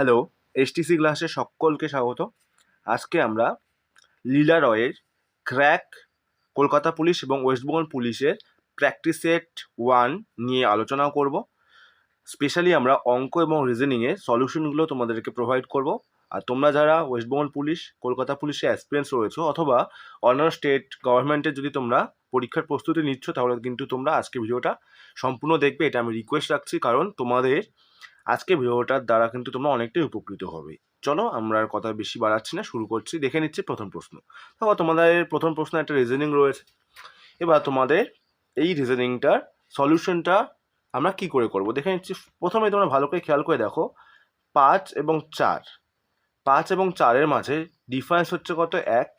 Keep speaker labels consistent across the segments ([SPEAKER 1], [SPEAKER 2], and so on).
[SPEAKER 1] Hello, STC ক্লাসে সকলকে স্বাগত। আজকে আমরা লীলা রয়ের ক্র্যাক, কলকাতা পুলিশ এবং ওয়েস্টবেঙ্গল পুলিশের প্র্যাকটিস সেট 1 নিয়ে আলোচনা করব। স্পেশালি আমরা অঙ্ক এবং রিজনিংয়ের সলিউশনগুলো তোমাদেরকে প্রোভাইড করব। আর তোমরা যারা ওয়েস্টবেঙ্গল পুলিশ, কলকাতা পুলিশে অ্যাসপিরেন্টস রয়েছো অথবা অন্য স্টেট গভর্নমেন্টের যদি তোমরা পরীক্ষার প্রস্তুতি নিচ্ছ, তাহলে কিন্তু তোমরা আজকে ভিডিওটা সম্পূর্ণ দেখবে, এটা আমি রিকোয়েস্ট রাখছি, কারণ তোমাদের আজকে ভিডিওটার দ্বারা কিন্তু তোমরা অনেকটাই উপকৃত হবে। চলো আমরা আর কথা বেশি বাড়াচ্ছি না, শুরু করছি। দেখে নিচ্ছি প্রথম প্রশ্ন। দেখো, তোমাদের প্রথম প্রশ্ন একটা রিজনিং রয়েছে। এবার তোমাদের এই রিজনিংটার সলিউশনটা আমরা কি করে করব দেখে নিচ্ছি। প্রথমে তোমরা ভালো করে খেয়াল করে দেখো, 5 এবং 4, 5 এবং 4-এর মাঝে ডিফারেন্স হচ্ছে কত? 1।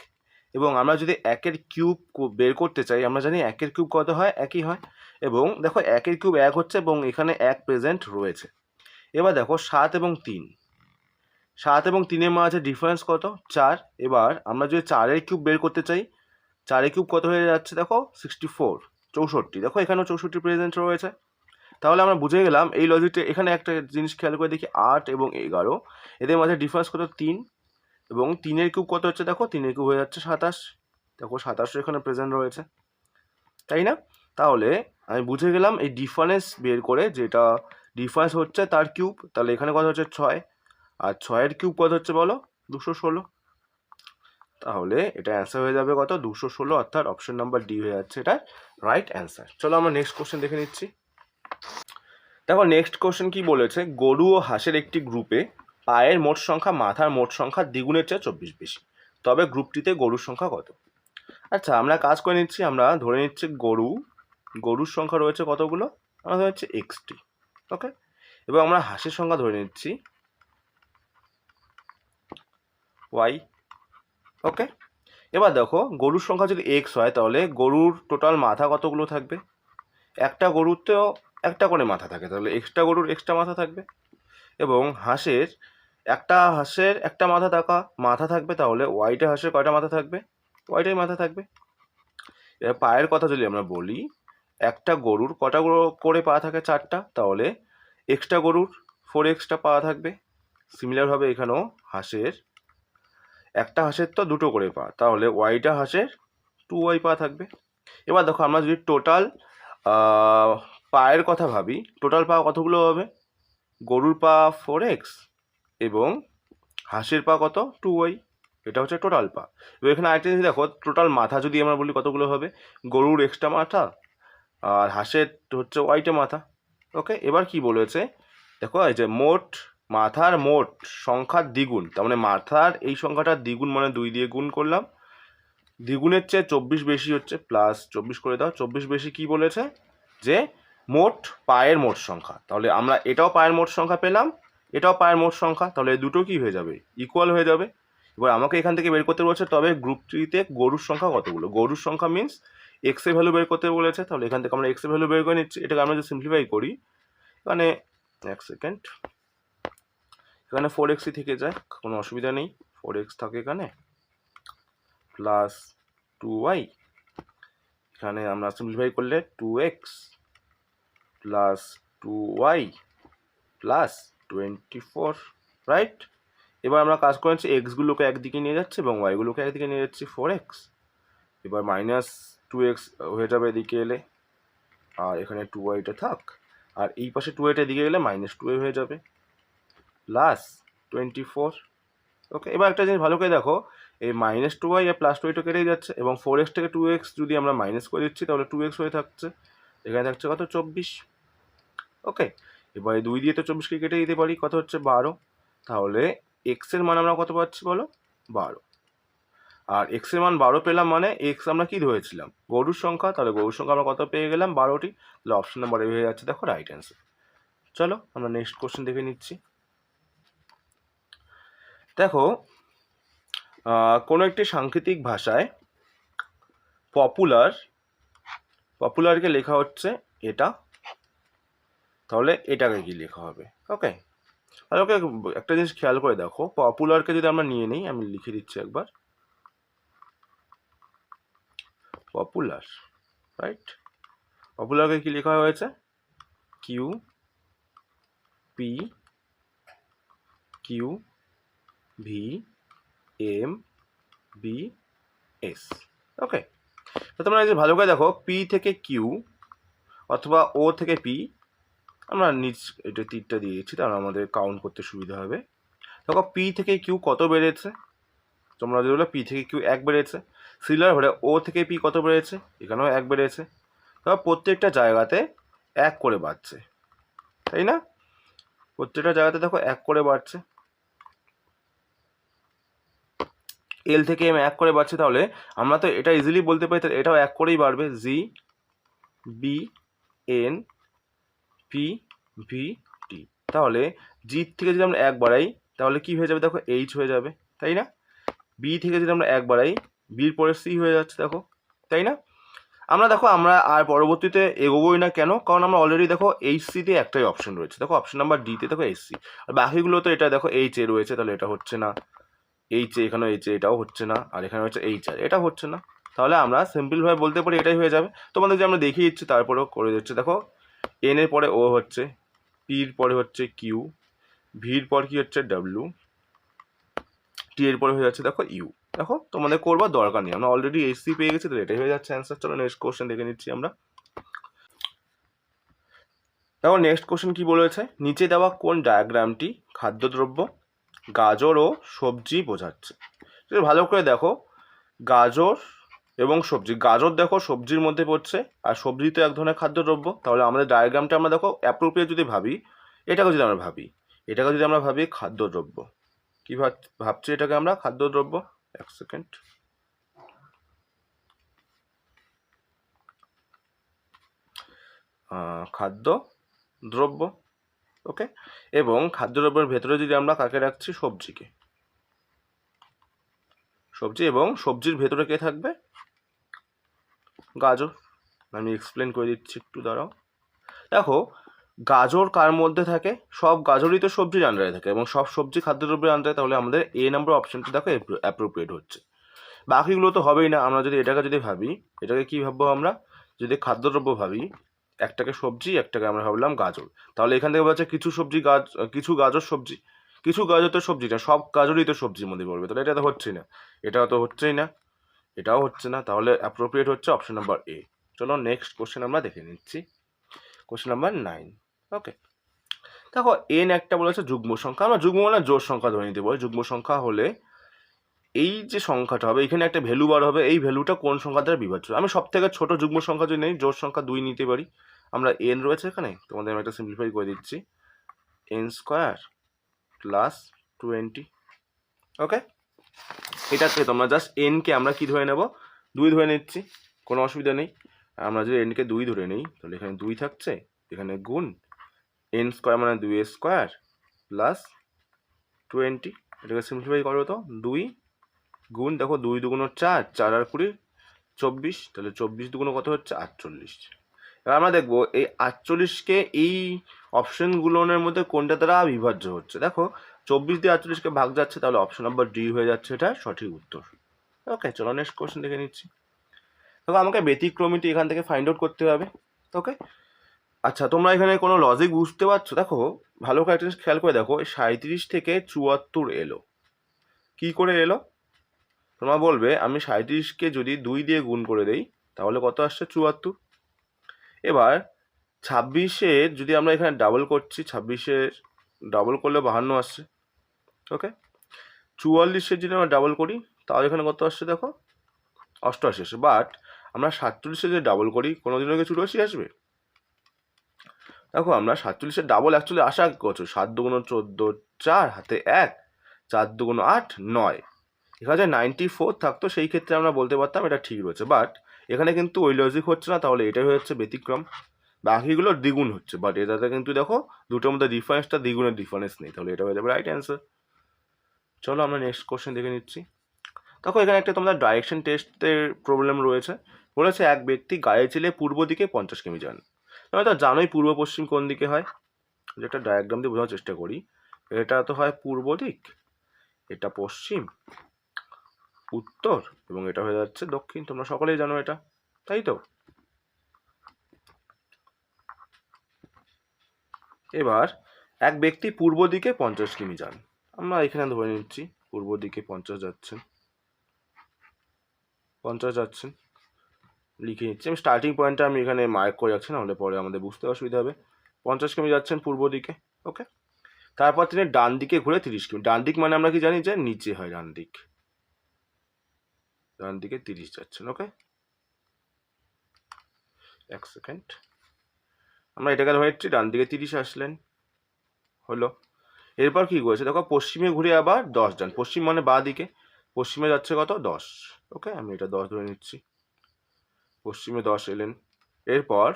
[SPEAKER 1] এবং আমরা যদি 1-এর কিউব বের করতে চাই, আমরা জানি 1-এর কিউব কত হয়? 1ই হয়। এবং দেখো 1-এর কিউব 1 হচ্ছে এবং এখানে 1 প্রেজেন্ট রয়েছে। এবার দেখো 7 এবং 3, 7 এবং 3-এর মাঝে ডিফারেন্স কত? 4। এবার আমরা যদি 4-এর কিউব বের করতে চাই, 4-এর কিউব কত হয়ে যাচ্ছে? দেখো 64, 64। দেখো এখানেও 64 প্রেজেন্ট রয়েছে। তাহলে আমরা বুঝে গেলাম এই লজিকটা। এখানে একটা জিনিস খেয়াল করে দেখি, 8 এবং 11, এদের মাঝে ডিফারেন্স কত? 3। এবং 3-এর কিউব কত হচ্ছে? দেখো 3-এর কিউব হয়ে যাচ্ছে 27। দেখো 27 এখানে প্রেজেন্ট রয়েছে, তাই না? তাহলে আমি বুঝে গেলাম এই ডিফারেন্স বের করে, যেটা ডিফারেন্স হচ্ছে তার কিউব। তাহলে এখানে কত হচ্ছে? 6। আর 6-এর কিউব কত হচ্ছে বলো? 216। তাহলে এটা অ্যান্সার হয়ে যাবে কত? 216, অর্থাৎ অপশন নাম্বার ডি হয়ে যাচ্ছে এটা রাইট অ্যান্সার। চলো আমরা নেক্সট কোশ্চেন দেখে নিচ্ছি। দেখো নেক্সট কোশ্চেন কি বলেছে, গরু ও হাঁসের একটি গ্রুপে পায়ের মোট সংখ্যা মাথার মোট সংখ্যা দ্বিগুণের চেয়ে 24 বেশি, তবে গ্রুপটিতে গরুর সংখ্যা কত? আচ্ছা, আমরা কাজ করে নিচ্ছি। আমরা ধরে নিচ্ছি গরুর সংখ্যা রয়েছে কতগুলো? আমরা ধরে নিচ্ছি এক্সটি। ওকে। এবং আমরা হাঁসের সংখ্যা ধরে নিচ্ছি ওয়াই। ওকে। এবার দেখো, গরুর সংখ্যা যদি এক্স হয়, তাহলে গরুর টোটাল মাথা কতগুলো থাকবে? একটা গরুতেও একটা করে মাথা থাকে, তাহলে এক্সট্রা গরুর এক্সট্রা মাথা থাকবে। এবং একটা হাঁসের একটা মাথা থাকবে, তাহলে ওয়াইটা হাঁসের কয়টা মাথা থাকবে? ওয়াইটাই মাথা থাকবে। এবার পায়ের কথা যদি আমরা বলি, একটা গরুর কটা করে পা থাকে? 4টা, তাহলে এক্সট্রা গরুর 4 এক্সট্রা পা থাকবে। সিমিলারভাবে এখানেও একটা হাঁসের তো 2টো করে পা, তাহলে ওয়াইটা হাঁসের 2y পা থাকবে। এবার দেখো, আমরা যদি টোটাল পায়ের কথা ভাবি, টোটাল পা কতগুলো হবে? গরুর পা 4x এবং হাঁসের পা কত? 2y। এটা হচ্ছে টোটাল পা। এবার এখানে আরেকটা জিনিস দেখো, টোটাল মাথা যদি আমরা বলি কতগুলো হবে? গরুর এক্সট্রা মাথা আর হাঁসের হচ্ছে ওয়াইটা মাথা। ওকে। এবার কি বলেছে দেখো, এই যে মাথার মোট সংখ্যার দ্বিগুণ, তার মানে মাথার এই সংখ্যাটার দ্বিগুণ, মানে 2 দিয়ে গুণ করলাম। দ্বিগুণের চেয়ে 24 বেশি হচ্ছে, প্লাস 24 করে দাও। 24 বেশি কি বলেছে? যে পায়ের মোট সংখ্যা। তাহলে আমরা এটাও পায়ের মোট সংখ্যা পেলাম, এটাও পায়ের মোট সংখ্যা, তাহলে এই দুটো কি হয়ে যাবে? ইকুয়াল হয়ে যাবে। এবার আমাকে এখান থেকে বের করতে বলেছে, তবে গ্রুপটিতে গরুর সংখ্যা কতগুলো? গরুর সংখ্যা মিনস এক্স এর ভ্যালু বের করতে বলেছে। তাহলে এখান থেকে আমরা এক্স এর ভ্যালু বের করে নিচ্ছি। এটাকে আমরা যদি সিম্পলিফাই করি, মানে এক সেকেন্ড, এখানে 4xই থেকে যায়, কোনো অসুবিধা নেই। 4x থাকে এখানে, প্লাস 2y, এখানে আমরা সিম্পলিফাই করলে 2x plus 2y plus 24, right? এবার আমরা কাজ করেছি, এক্সগুলোকে একদিকে নিয়ে যাচ্ছে এবং ওয়াইগুলোকে একদিকে নিয়ে যাচ্ছি 4x। এবার মাইনাস 2x হয়ে যাবে এদিকে এলে, আর এখানে 2yটা থাক, আর এই পাশে 2yটা এদিকে গেলে মাইনাস 2y হয়ে যাবে, প্লাস 24। ওকে। এবার একটা জিনিস ভালো করে দেখো, এই মাইনাস 2y আর প্লাস 2y তো কেটেই যাচ্ছে, এবং 4x থেকে 2x যদি আমরা মাইনাস করে দিচ্ছি, তাহলে 2x হয়ে থাকছে। এখানে থাকছে কত? 24। ওকে। এবার 2 দিয়ে তো 24কে কেটে দিতে পারি, কত হচ্ছে? 12। তাহলে এক্স এর মান আমরা কত পাচ্ছি বলো? 12। আর এক্স এর মান 12 পেলাম, মানে এক্স আমরা কি ধরেছিলাম? গরুর সংখ্যা। তাহলে গরুর সংখ্যা আমরা কত পেয়ে গেলাম? 12টি। তাহলে অপশন নাম্বার এ হয়ে যাচ্ছে দেখো রাইট অ্যান্সার। চলো আমরা নেক্সট কোশ্চেন দেখে নিচ্ছি। দেখো, কোনো একটি সাংকেতিক ভাষায় পপুলারকে লেখা হচ্ছে এটা, তাহলে এটাকে কি লেখা হবে? ওকে। আর ওকে, একটা জিনিস খেয়াল করে দেখো, পপুলারকে যদি আমরা নিয়ে নিই, আমি লিখে দিচ্ছি একবার, পপুলার, রাইট? পপুলারকে কি লেখা হয়েছে? Q P Q V M B S. Okay, তো তোমরা যে ভালো করে দেখো, পি থেকে কিউ অথবা ও থেকে পি, আমরা নিচ এটা তীরটা দিয়েছি তাহলে আমাদের কাউন্ট করতে সুবিধা হবে। দেখো পি থেকে কিউ কত বেড়েছে, তোমরা যদি বলো পি থেকে কিউ 1 বেড়েছে, সিমিলার হলে ও থেকে পি কত বেড়েছে, এখানেও 1 বেড়েছে। তবে প্রত্যেকটা জায়গাতে 1 করে বাড়ছে, তাই না? প্রত্যেকটা জায়গাতে দেখো 1 করে বাড়ছে। এল থেকে এম 1 করে বাড়ছে, তাহলে আমরা তো এটা ইজিলি বলতে পারি তাহলে এটাও 1 করেই বাড়বে, G B N P V T. তাহলে জি থেকে যদি আমরা 1 বাড়াই তাহলে কি হয়ে যাবে দেখো, এইচ হয়ে যাবে, তাই না? বি থেকে যদি আমরা 1 বাড়াই, বির পরে সি হয়ে যাচ্ছে দেখো, তাই না? আমরা দেখো আমরা আর পরবর্তীতে এগোবোই না, কেন? কারণ আমরা অলরেডি দেখো এইচ সিতে একটাই অপশন রয়েছে, দেখো অপশন নাম্বার ডিতে দেখো এইচ সি, আর বাকিগুলো তো এটা দেখো এইচ এ রয়েছে, তাহলে এটা হচ্ছে না, এইচ এ এখানে এইচ এ এটাও হচ্ছে না, আর এখানে হচ্ছে এইচ আর এটা হচ্ছে না, তাহলে আমরা সিম্পলভাবে বলতে পারি এটাই হয়ে যাবে। তোমাদের যে আমরা দেখিয়ে দিচ্ছি তারপরেও করে দিচ্ছে, দেখো এন এর পরে ও হচ্ছে, পির পরে হচ্ছে কিউ, ভির পর কি হচ্ছে ডাব্লিউ, টি এর পরে হয়ে যাচ্ছে দেখো ইউ। দেখো তোমাদের করবার দরকার নেই, আমরা অলরেডি এইচসি পেয়ে গেছি, তো এটাই হয়ে যাচ্ছে অ্যান্সার। চলো নেক্সট কোশ্চেন দেখে নিচ্ছি আমরা। দেখো নেক্সট কোশ্চেন কি বলেছে, নিচে দেওয়া কোন ডায়াগ্রামটি খাদ্যদ্রব্য, গাজর ও সবজি বোঝাচ্ছে? ভালো করে দেখো, গাজর এবং সবজি, গাজর দেখো সবজির মধ্যে পড়ছে, আর সবজি তো এক ধরনের খাদ্যদ্রব্য, তাহলে আমাদের ডায়াগ্রামটা আমরা দেখো অ্যাপ্রোপ্রিয়েট যদি ভাবি, এটাকে যদি আমরা ভাবি, খাদ্যদ্রব্য, কি ভাবছি এটাকে আমরা খাদ্যদ্রব্য, এক সেকেন্ড, খাদ্য দ্রব্য, ওকে। এবং খাদ্যদ্রব্যের ভেতরে যদি আমরা কাকে রাখছি, সবজিকে, সবজি, এবং সবজির ভেতরে কে থাকবে, গাজর। আমি এক্সপ্লেন করে দিচ্ছি, একটু দাঁড়াও। দেখো গাজর কার মধ্যে থাকে, সব গাজরই তো সবজির আন্ডারে থাকে এবং সব সবজি খাদ্যদ্রব্যের আন্ডারে, তাহলে আমাদের এ নাম্বার অপশনটা দেখো অ্যাপ্রোপ্রিয়েট হচ্ছে। বাকিগুলো তো হবেই না, আমরা যদি এটাকে যদি ভাবি, এটাকে কি ভাববো আমরা, যদি খাদ্যদ্রব্য ভাবি, একটাকে সবজি একটাকে আমরা ভাবলাম গাজর, তাহলে এখান থেকে বলছে কিছু সবজি কিছু গাজর সবজি, কিছু গাজর তো সবজি না, সব গাজরই তো সবজির মধ্যে পড়বে, তাহলে এটা তো হচ্ছেই না, এটাও তো হচ্ছেই না, এটাও হচ্ছে না, তাহলে অ্যাপ্রোপ্রিয়েট হচ্ছে অপশন নাম্বার এ। চলো নেক্সট কোশ্চেন আমরা দেখে নিচ্ছি, কোশ্চেন নাম্বার 9। ওকে, দেখো এন একটা বলেছে যুগ্ম সংখ্যা, আমরা যুগ্ম মানে জোড় সংখ্যা ধরে নিতে পারি। যুগ্ম সংখ্যা হলে এই যে সংখ্যাটা হবে, এখানে একটা ভ্যালু বার হবে, এই ভ্যালুটা কোন সংখ্যা দ্বারা বিভাজ্য। আমি সব থেকে ছোট যুগ্ম সংখ্যা যদি নেই, জোড় সংখ্যা 2 নিতে পারি। আমরা এন রয়েছে এখানে, তোমাদের আমি একটা সিম্পলিফাই করে দিচ্ছি, এন স্কোয়ার প্লাস 20। ওকে, এটাকে তোমরা জাস্ট এনকে আমরা কি ধরে নেব, 2 ধরে নিচ্ছি, কোনো অসুবিধা নেই। আমরা যদি এনকে 2 ধরে নিই, তাহলে এখানে 2 থাকছে, এখানে গুণ এন স্কোয়ার মানে 2 স্কোয়ার প্লাস 20। এটাকে সিম্পলিফাই করো তো, 2 গুণ, দেখো 2 দুগুণ 4, 4 আর 20 24, তাহলে 24 দুগুণ কত হচ্ছে 48। এবার আমরা দেখবো এই 48কে এই অপশনগুলোর মধ্যে কোনটা দ্বারা বিভাজ্য হচ্ছে। দেখো 24 দিয়ে 48কে ভাগ যাচ্ছে, তাহলে অপশন নাম্বার ডি হয়ে যাচ্ছে এটা সঠিক উত্তর। ওকে, চলো নেক্সট কোশ্চেন দেখে নিচ্ছি। দেখো আমাকে ব্যতিক্রমীটি এখান থেকে ফাইন্ড আউট করতে হবে। ওকে, আচ্ছা তোমরা এখানে কোনো লজিক বুঝতে পারছো? দেখো ভালো করে একটা জিনিস খেয়াল করে দেখো, 37 থেকে 74 এলো, কি করে এলো? তোমরা বলবে আমি 37কে যদি 2 দিয়ে গুণ করে দেই তাহলে কত আসছে, 74। এবার 26-এর যদি আমরা এখানে ডাবল করছি, 26-এর ডাবল করলে 52 আসছে। ওকে, 44-এর যদি আমরা ডাবল করি তাহলে এখানে কত আসছে দেখো, 88 আসছে। বাট আমরা 47-এর যদি ডাবল করি, কোনোদিনও কি 84 আসবে? দেখো আমরা 47-এর ডাবল অ্যাকচুয়ালি আসা কত, 7 দুগুণ 14, 4 হাতে 1, 4 দুগুণ 8, 9, এখানে যে 94 থাকতো সেই ক্ষেত্রে আমরা বলতে পারতাম এটা ঠিক রয়েছে। বাট এখানে কিন্তু ওই লজিক হচ্ছে না, তাহলে এটাই হচ্ছে ব্যতিক্রম, বাকিগুলো দ্বিগুণ হচ্ছে। বাট এটাতে কিন্তু দেখো দুটোর মধ্যে ডিফারেন্সটা, দ্বিগুণের ডিফারেন্স নেই, তাহলে এটা হয়ে যাবে রাইট অ্যান্সার। চলো আমরা নেক্সট কোশ্চেন দেখে নিচ্ছি। দেখো এখানে একটা তোমাদের ডাইরেকশন টেস্টের প্রবলেম রয়েছে, বলেছে এক ব্যক্তি গাড়ি চালিয়ে পূর্ব দিকে 50 কিমি যান। তোমরা তো জানোই পূর্ব পশ্চিম কোন দিকে হয়, যেটা ডায়াগ্রাম দিয়ে বোঝার চেষ্টা করি, এটা তো হয় পূর্ব দিক, এটা পশ্চিম, উত্তর, এবং এটা হয়ে যাচ্ছে দক্ষিণ। তোমরা সকলেই জানো এটা, তাই তো? এবার এক ব্যক্তি পূর্ব দিকে 50 কিমি যান, আমরা এখানে ধরে নিচ্ছি পূর্ব দিকে 50 যাচ্ছেন, 50 যাচ্ছেন, লিখে নিচ্ছি। আমি স্টার্টিং পয়েন্টটা আমি এখানে মার্ক করে যাচ্ছি, নাহলে পরে আমাদের বুঝতে অসুবিধা হবে। 50 কিমি যাচ্ছেন পূর্ব দিকে, ওকে। তারপর তিনি ডান দিকে ঘুরে 30 কিমি, ডান দিক মানে আমরা কি জানি যে নিচে হয়, ডান দিক, ডান দিকে 30 যাচ্ছেন, ওকে। এক সেকেন্ড, আমরা এটাকে ধরে নিচ্ছি, ডান দিকে 30 আসলেন, হলো। এরপর কি করেছে দেখো, পশ্চিমে ঘুরে আবার 10 যান, পশ্চিম মানে বাঁ দিকে, পশ্চিমে যাচ্ছে কত 10, ওকে। আমি এটা 10 ধরে নিচ্ছি, পশ্চিমে 10 এলেন। এরপর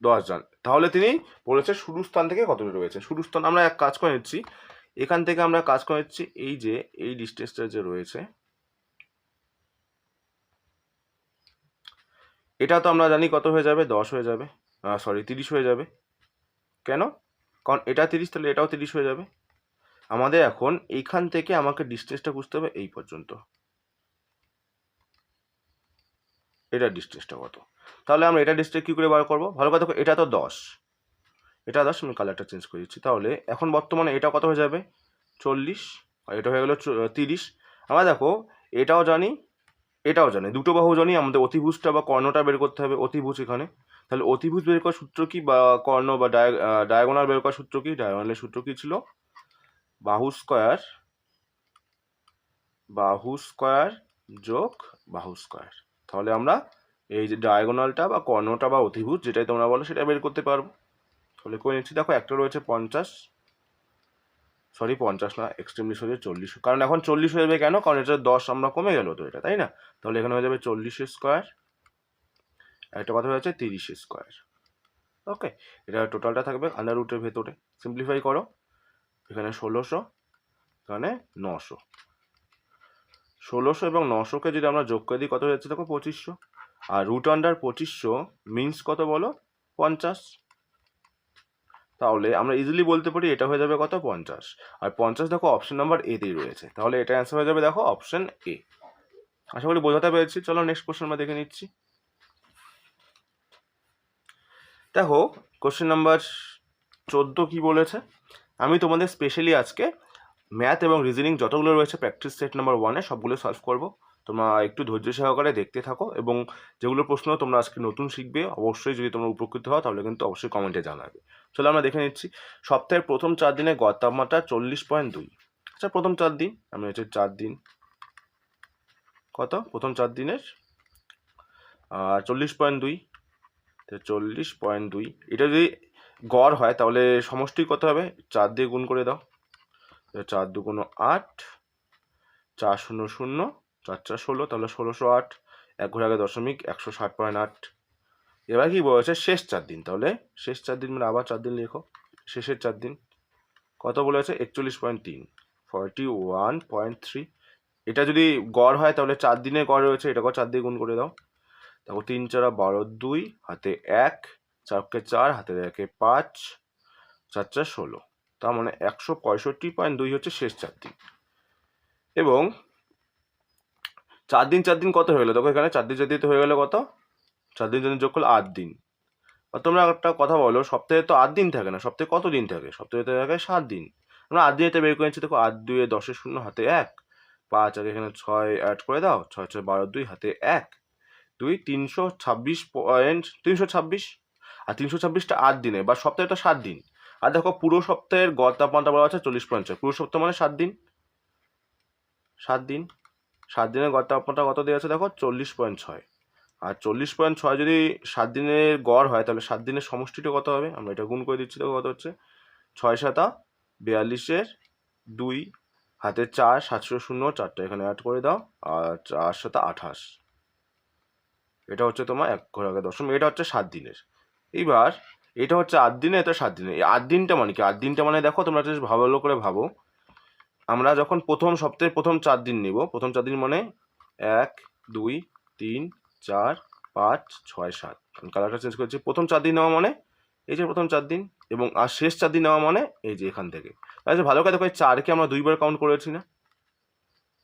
[SPEAKER 1] 10 যান, তাহলে তিনি বলেছে শুরু স্থান থেকে কত দূরে রয়েছে। শুরু স্থান আমরা এক কাজ করে নিচ্ছি, এখান থেকে আমরা কাজ করে নিচ্ছি, এই যে এই ডিস্টেন্সটা যে রয়েছে, এটা তো আমরা জানি কত হয়ে যাবে, 10 হয়ে যাবে, সরি 30 হয়ে যাবে। কেন? কারণ এটা 30, তাহলে এটাও 30 হয়ে যাবে। আমাদের এখন এইখান থেকে আমাকে ডিস্টেন্সটা বুঝতে হবে এই পর্যন্ত, এটা ডিস্টেন্সটা কত। তাহলে আমরা এটা ডিস্টেন্স কী করে বার করবো, ভালো কথা, এটা তো 10, এটা 10, আমি কালারটা চেঞ্জ করে দিচ্ছি। তাহলে এখন বর্তমানে এটা কত হয়ে যাবে, 40, আর এটা হয়ে গেলো 30। আমরা দেখো এটাও জানি, এটাও জানি, দুটো বাহু জানি, আমাদের অতিভুজটা বা কর্ণটা বের করতে হবে, অতিভুজ এখানে। তাহলে অতিভুজ বের করার সূত্র কি, বা কর্ণ বা ডায়াগোনাল বের করার সূত্র কি, ডায়াগোনালের সূত্র কি ছিল, বাহু স্কয়ার, বাহু স্কয়ার যোগ বাহু স্কয়ার। তাহলে আমরা এই যে ডায়াগোনালটা বা কর্ণটা বা অতিভুজ যেটাই তোমরা বলো সেটা বের করতে পারবো। তাহলে করে নিচ্ছি, দেখো একটা রয়েছে 50, সরি 50 না, এক্সট্রিমলি সরি 40, কারণ এখন 40 হয়ে যাবে, কেন, কারণ এটা 10 আমরা কমে গেল তো এটা, তাই না। তাহলে এখানে হয়ে যাবে 40 স্কোয়ার, একটা কথা হচ্ছে 30 স্কোয়ার, ওকে। এটা টোটালটা থাকবে আন্ডার রুটের ভেতরে, সিম্পলিফাই করো, এখানে 1600, এখানে 900, 1600 এবং 900কে যদি আমরা যোগ করে দিই কত হচ্ছে দেখো 2500, আর রুট আন্ডার 2500 মিনস কত বলো, 50। তাহলে আমরা ইজিলি বলতে পারি এটা হয়ে যাবে কত, 50। আর 50 দেখো অপশন নাম্বার এতেই রয়েছে, তাহলে এটা অ্যান্সার হয়ে যাবে দেখো অপশন এ। আশা করি বোঝাতে পেরেছি। চলো নেক্সট কোশ্চেন আমরা দেখে নিচ্ছি। দেখো কোশ্চেন নাম্বার 14 কি বলেছে, আমি তোমাদের স্পেশালি আজকে ম্যাথ এবং রিজনিং যতগুলো রয়েছে প্র্যাকটিস সেট নাম্বার 1-এ সবগুলো সলভ করব। তোমরা একটু ধৈর্য সহকারে দেখতে থাকো, এবং যেগুলো প্রশ্ন তোমরা আজকে নতুন শিখবে, অবশ্যই যদি তোমরা উপকৃত হও তাহলে কিন্তু অবশ্যই কমেন্টে জানাবে। চলো আমরা দেখে নিচ্ছি। সপ্তাহের প্রথম 4 দিনে গড় তাপমাত্রা 40.2। আচ্ছা প্রথম 4 দিন, আমি হচ্ছে 4 দিন, কত প্রথম 4 দিনের 40.2, 40.2, এটা যদি গড় হয় তাহলে সমষ্টি কত হবে, 4 দিয়ে গুণ করে দাও, 4 দুগুণ 8, 4 শূন্য 0, 4 4 16, তাহলে 1608, এক ঘরে আগে দশমিক, 160.8। এবার কি বলেছে, শেষ 4 দিন, তাহলে শেষ 4 দিন মানে আবার 4 দিন লেখো, শেষের 4 দিন কত বলেছে, 41.3, 41.3। এটা যদি গড় হয় তাহলে 4 দিনের গড় রয়েছে, এটাকেও 4 দিয়ে গুণ করে দাও, দেখো 3 4 12, 2 হাতে 1, 4কে 4 হাতে 1 5, 4 4 16, তার মানে 165.2 হচ্ছে শেষ 4 দিন। এবং 4 দিন 4 দিন কত হয়ে গেলো, দেখো এখানে 4 দিন 4 দিন হয়ে গেলো কত, 4 দিন 4 দিন যোগ করলে 8 দিন। আর তোমরা একটা কথা বলো, সপ্তাহে তো 8 দিন থাকে না, সপ্তাহে কত দিন থাকে, সপ্তাহে থাকে 7 দিন। আমরা 8 দিনেতে বের করে নিচ্ছি, দেখো 8 2 10 0 হাতে 1, 5 আগে এখানে 6 অ্যাড করে দাও, 6 6 12, 2 হাতে 1 2, 326, আর 326টা 8 দিনে, বা সপ্তাহে তো 7 দিন। আর দেখো পুরো সপ্তাহের গড় তাপমাত্রা বলা আছে 40.6, পুরো সপ্তাহ মানে 7 দিন, 7 দিন, 7 দিনের গড় তাপমাত্রা কত দেওয়া আছে দেখো 40.6। আর 40.6 যদি 7 দিনের গড় হয় তাহলে 7 দিনের সমষ্টিটা কত হবে, আমরা এটা গুণ করে দিচ্ছি, দেখো কত হচ্ছে, 6 7 42, 2 হাতে 4, 700, 4টা এখানে অ্যাড করে দাও, আর 4 7 28, এটা হচ্ছে তোমার এক ঘর আগে দশমিক, এটা হচ্ছে 7 দিনের। এইবার এটা হচ্ছে 8 দিনে, এটা 7 দিনে। এই 8 দিনটা মানে কি, 8 দিনটা মানে দেখো তোমরা ভালো করে ভাবো, আমরা যখন প্রথম সপ্তাহের প্রথম 4 দিন নিব, প্রথম 4 দিন মানে 1 2 3 4 5 6 7, আমি কালারটা চেঞ্জ করেছি, প্রথম 4 দিন নেওয়া মানে এই যে প্রথম 4 দিন, এবং আর শেষ 4 দিন নেওয়া মানে এই যে এখান থেকে। তাহলে ভালো করে দেখো 4কে আমরা 2বার কাউন্ট করেছি না,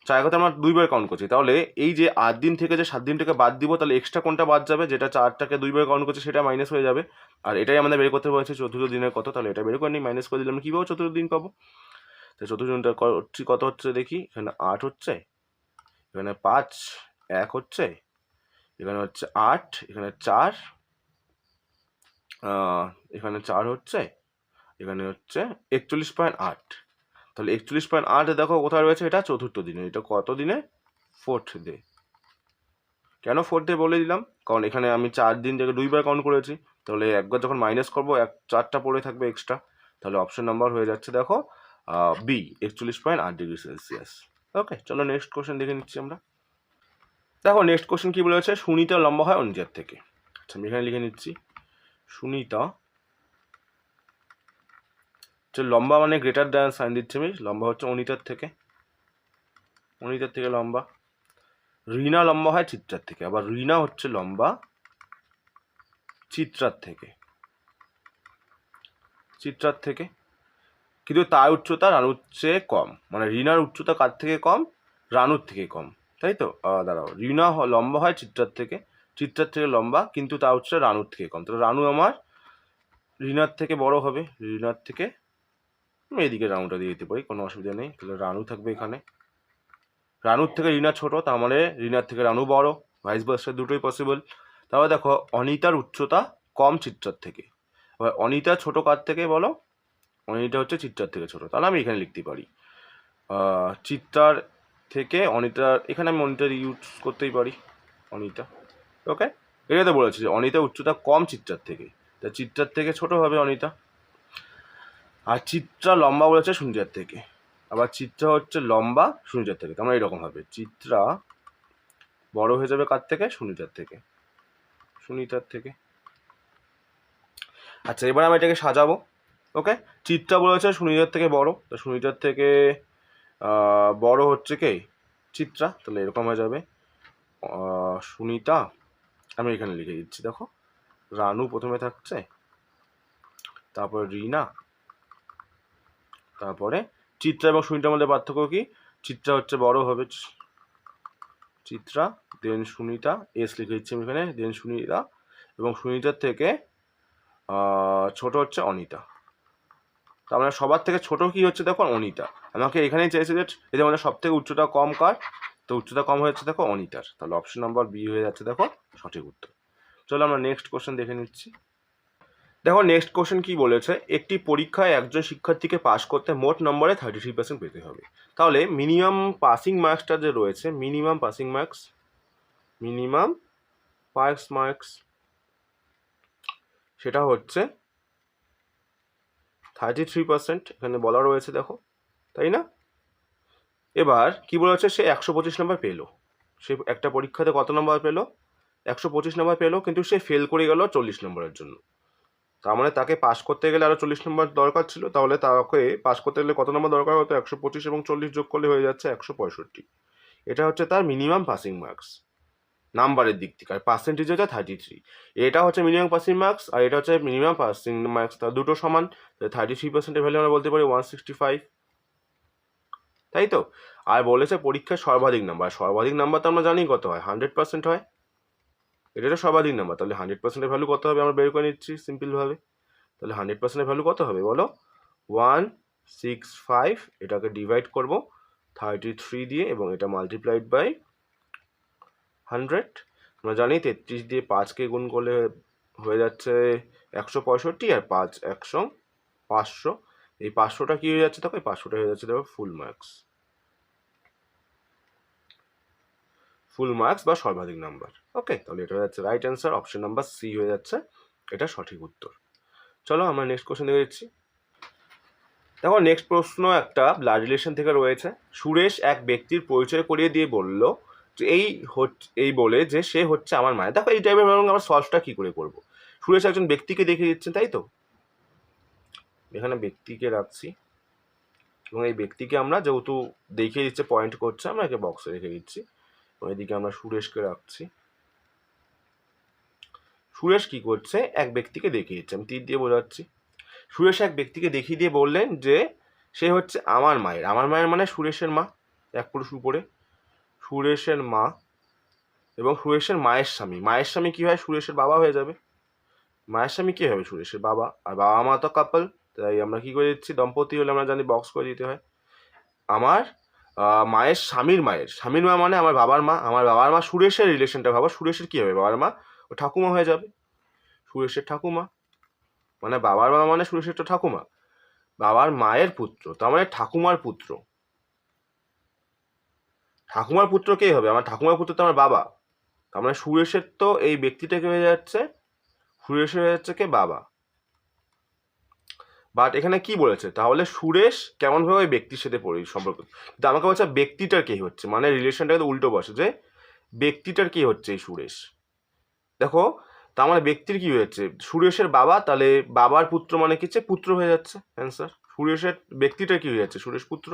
[SPEAKER 1] চারের কথা আমরা 2বার কাউন্ট করছি, তাহলে এই যে 8 দিন থেকে যে 7 দিনটাকে বাদ দিব, তাহলে এক্সট্রা কোনটা বাদ যাবে, যেটা 4টাকে 2বার কাউন্ট করছে সেটা মাইনাস হয়ে যাবে। আর এটাই আমাদের বের করতে বলেছে চতুর্থ দিনের কত, তাহলে এটা বের করে নিই, মাইনাস করে দিলে আমরা কী পাবো, চতুর্থ দিন পাবো। তো চতুর্থ দিনটা কত হচ্ছে দেখি, এখানে 8 হচ্ছে, এখানে 5 1 হচ্ছে, এখানে হচ্ছে 8, এখানে 4, এখানে 4 হচ্ছে, এখানে হচ্ছে 41.8। তাহলে 41.8 দেখো কোথায় রয়েছে, এটা চতুর্থ দিনে। এটা কত দিনে, 4th ডে। কেন 4th ডে বলে দিলাম, কারণ এখানে আমি 4 দিন থেকে 2বার কাউন্ট করেছি, তাহলে একবার যখন মাইনাস করবো 4টা পড়ে থাকবে এক্সট্রা। তাহলে অপশন নাম্বার হয়ে যাচ্ছে দেখো বি, 41.8°C। ওকে, চলো নেক্সট কোশ্চেন দেখে নিচ্ছি আমরা। দেখো নেক্সট কোশ্চেন কি বলেছে, সুনিতা লম্বা হয় অনিতার থেকে। আচ্ছা আমি এখানে লিখে নিচ্ছি, সুনিতা লম্বা মানে গ্রেটার দ্যান সাইন দিচ্ছে আমি, লম্বা হচ্ছে অনিতার থেকে, অনিতার থেকে লম্বা। রিনা লম্বা হয় চিত্রার থেকে, আবার রিনা হচ্ছে লম্বা চিত্রার থেকে, চিত্রার থেকে, কিন্তু তার উচ্চতা রানুর চেয়ে কম, মানে রিনার উচ্চতা কার থেকে কম, রানুর থেকে কম, তাই তো। দাঁড়াও, রিনা লম্বা হয় চিত্রার থেকে, চিত্রার থেকে লম্বা, কিন্তু তার উচ্চতা রানুর থেকে কম, তাহলে রানু আমার রিনার থেকে বড় হবে, রিনার থেকে, আমি এদিকে রানুটা দিয়ে দিতে পারি, কোনো অসুবিধা নেই। তাহলে রানু থাকবে এখানে, রানুর থেকে রিনা ছোট, তার মানে রিনার থেকে রানু বড়, ভাইস ভার্সা দুটোই পসিবল। তাহলে দেখো অনিতার উচ্চতা কম চিত্রার থেকে, এবার অনিতা ছোট কার থেকে বলো, অনিতা হচ্ছে চিত্রার থেকে ছোট, তাহলে আমি এখানে লিখতে পারি চিত্রার থেকে অনিতার, এখানে আমি অনিতার ইউজ করতেই পারি, অনিতা। ওকে, এটা তো বলেছি যে অনিতার উচ্চতা কম চিত্রার থেকে, তা চিত্রার থেকে ছোট হবে অনিতা। আর চিত্রা লম্বা বলেছে সুনিতার থেকে, আবার চিত্রা হচ্ছে লম্বা সুনিতার থেকে, তার মানে এরকম হবে, চিত্রা বড় হয়ে যাবে কার থেকে, সুনিতার থেকে, সুনিতার থেকে। আচ্ছা এবার আমি এটাকে সাজাবো। ওকে, চিত্রা বলেছে সুনিতার থেকে বড়, তো সুনিতার থেকে বড় হচ্ছে কে, চিত্রা, তাহলে এরকম হয়ে যাবে সুনিতা, আমি এখানে লিখে দিচ্ছি দেখো, রানু প্রথমে থাকছে, তারপর রিনা, তারপরে চিত্রা এবং সুনিতার মধ্যে পার্থক্য কি, চিত্রা হচ্ছে বড় হবে, চিত্রা, দেন সুনিতা, এস লিখে দিচ্ছি আমি এখানে, দেন সুনিতা, এবং সুনিতার থেকে ছোট হচ্ছে অনিতা। তার মানে সবার থেকে ছোট কি হচ্ছে দেখো, অনিতা। আমাকে এখানেই চেয়েছে যে এদের মধ্যে সব থেকে উচ্চতা কম কার, তো উচ্চতা কম হয়েছে দেখো অনিতার, তাহলে অপশন নাম্বার বি হয়ে যাচ্ছে দেখো সঠিক উত্তর। চলো আমরা নেক্সট কোশ্চেন দেখে নিচ্ছি। দেখো নেক্সট কোশ্চেন কি বলেছে, একটি পরীক্ষায় একজন শিক্ষার্থীকে পাস করতে মোট নম্বরে 33% পেতে হবে। তাহলে মিনিমাম পাসিং মার্কসটা যে রয়েছে, minimum passing marks, minimum pass marks, সেটা হচ্ছে 33% এখানে বলা রয়েছে দেখো, তাই না। এবার কি বলেছে, সে 125 নম্বর পেলো, সে একটা পরীক্ষাতে কত নম্বর পেলো, 125 নম্বর পেলো, কিন্তু সে ফেল করে গেল 40 নম্বরের জন্য। তার মানে তাকে পাস করতে গেলে আরও 40 নম্বর দরকার ছিল, তাহলে তাকে পাস করতে গেলে কত নম্বর দরকার হতো, 125 এবং 40 যোগ করলে হয়ে যাচ্ছে 165। এটা হচ্ছে তার মিনিমাম পাসিং মার্কস নাম্বারের দিক থেকে, আর পার্সেন্টেজ হচ্ছে 33। এটা হচ্ছে মিনিমাম পাসিং মার্কস, আর এটা হচ্ছে মিনিমাম পাসিং মার্কস, তার দুটো সমান, 33%-এর ভ্যালু আমরা বলতে পারি 165, তাই তো। আর বলেছে পরীক্ষার সর্বাধিক নাম্বার, সর্বাধিক নাম্বার তো আমরা জানি কত হয়, 100% হয়, এটা সর্বাধিক নাম্বার, তাহলে 100%-এর ভ্যালু কত হবে আমরা বের করে নিচ্ছি সিম্পলভাবে। তাহলে 100%-এর ভ্যালু কত হবে বলো, 165, এটাকে ডিভাইড করবো 33 দিয়ে, এবং এটা মাল্টিপ্লাইড বাই 100। আমরা জানি 33 দিয়ে 5কে গুণ করলে হয়ে যাচ্ছে 165, আর 5 100 500, এই 500টা কি হয়ে যাচ্ছে দেখো, এই 500টা হয়ে যাচ্ছে দেখো ফুল মার্কস, ফুল মার্কস বা সর্বাধিক নাম্বার। ওকে, তাহলে এটা হয়ে যাচ্ছে right answer, option number C হয়ে যাচ্ছে এটা সঠিক উত্তর। চলো আমরা নেক্সট কোশ্চেন দেখে দিচ্ছি। দেখো নেক্সট প্রশ্ন একটা ব্লাড রিলেশন থেকে রয়েছে। সুরেশ এক ব্যক্তির পরিচয় করিয়ে দিয়ে বলল যে এই বলে যে সে হচ্ছে আমার মায়ের। দেখো এই টাইপের আমরা সলভটা কি করে করব, সুরেশ একজন ব্যক্তিকে দেখিয়ে দিচ্ছেন, তাই তো, এখানে ব্যক্তিকে রাখছি, এবং এই ব্যক্তিকে আমরা যেহেতু দেখিয়ে দিচ্ছে পয়েন্ট করছে, আমরা একে বক্সে রেখে দিচ্ছি, এবং এদিকে আমরা সুরেশকে রাখছি। সুরেশ কি করছে, এক ব্যক্তিকে দেখিয়ে দিচ্ছে, আমি তীর দিয়ে বোঝাচ্ছি। সুরেশ এক ব্যক্তিকে দেখিয়ে দিয়ে বললেন যে সে হচ্ছে আমার মায়ের, আমার মায়ের মানে সুরেশের মা, এক পুরুষ উপরে, সুরেশের মা এবং সুরেশের মায়ের স্বামী। মায়ের স্বামী কী হয়? সুরেশের বাবা হয়ে যাবে। মায়ের স্বামী কী হবে? সুরেশের বাবা। আর বাবা মা তো কাপল, তাই আমরা কী করে দিচ্ছি? দম্পতি হলে আমরা জানি বক্স করে দিতে হয়। আমার মায়ের স্বামীর মা মানে আমার বাবার মা। আমার বাবার মা সুরেশের রিলেশনটা ভাবো, সুরেশের কী হবে? বাবার মা ও ঠাকুমা হয়ে যাবে, সুরেশের ঠাকুমা। মানে বাবার মা মানে সুরেশের তো ঠাকুমা, বাবার মায়ের পুত্র, তার মানে ঠাকুমার পুত্র। ঠাকুমার পুত্র কে হবে? আমার ঠাকুমার পুত্র তো আমার বাবা। তার মানে সুরেশের তো এই ব্যক্তিটাকে হয়ে যাচ্ছে, সুরেশের হয়ে যাচ্ছে কে? বাবা। বাট এখানে কি বলেছে তাহলে? সুরেশ কেমনভাবে ওই ব্যক্তির সাথে সম্পর্ক, কিন্তু আমাকে বলছে ব্যক্তিটার কে হচ্ছে, মানে রিলেশনটাকে তো উল্টো বসে, যে ব্যক্তিটার কে হচ্ছে এই সুরেশ। দেখো, তার মানে ব্যক্তির কি হয়েছে? সুরেশের বাবা, তাহলে বাবার পুত্র মানে কি হচ্ছে? পুত্র হয়ে যাচ্ছে অ্যান্সার। সুরেশের ব্যক্তিটার কি হয়ে যাচ্ছে? সুরেশ পুত্র।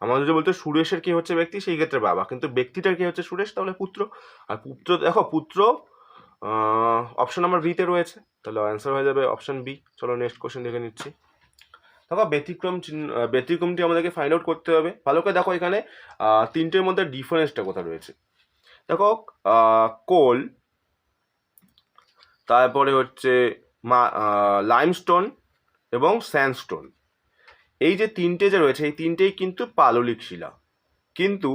[SPEAKER 1] আমাদের যদি বলতে সুরেশের কি হচ্ছে ব্যক্তি, সেই ক্ষেত্রে বাবা, কিন্তু ব্যক্তিটার কি হচ্ছে? সুরেশ, তাহলে পুত্র। আর পুত্র, দেখো পুত্র অপশন নাম্বার বিতে রয়েছে, তাহলে অ্যান্সার হয়ে যাবে অপশন বি। চলো নেক্সট কোশ্চেন দেখে নিচ্ছি। দেখো ব্যতিক্রমটি আমাদেরকে ফাইন্ড আউট করতে হবে। ভালো করে দেখো এখানে তিনটের মধ্যে ডিফারেন্সটা কোথায় রয়েছে। দেখো কোল, তারপরে হচ্ছে লাইমস্টোন এবং স্যান্ডস্টোন, এই যে তিনটে যে রয়েছে, এই তিনটেই কিন্তু পাললিক শিলা। কিন্তু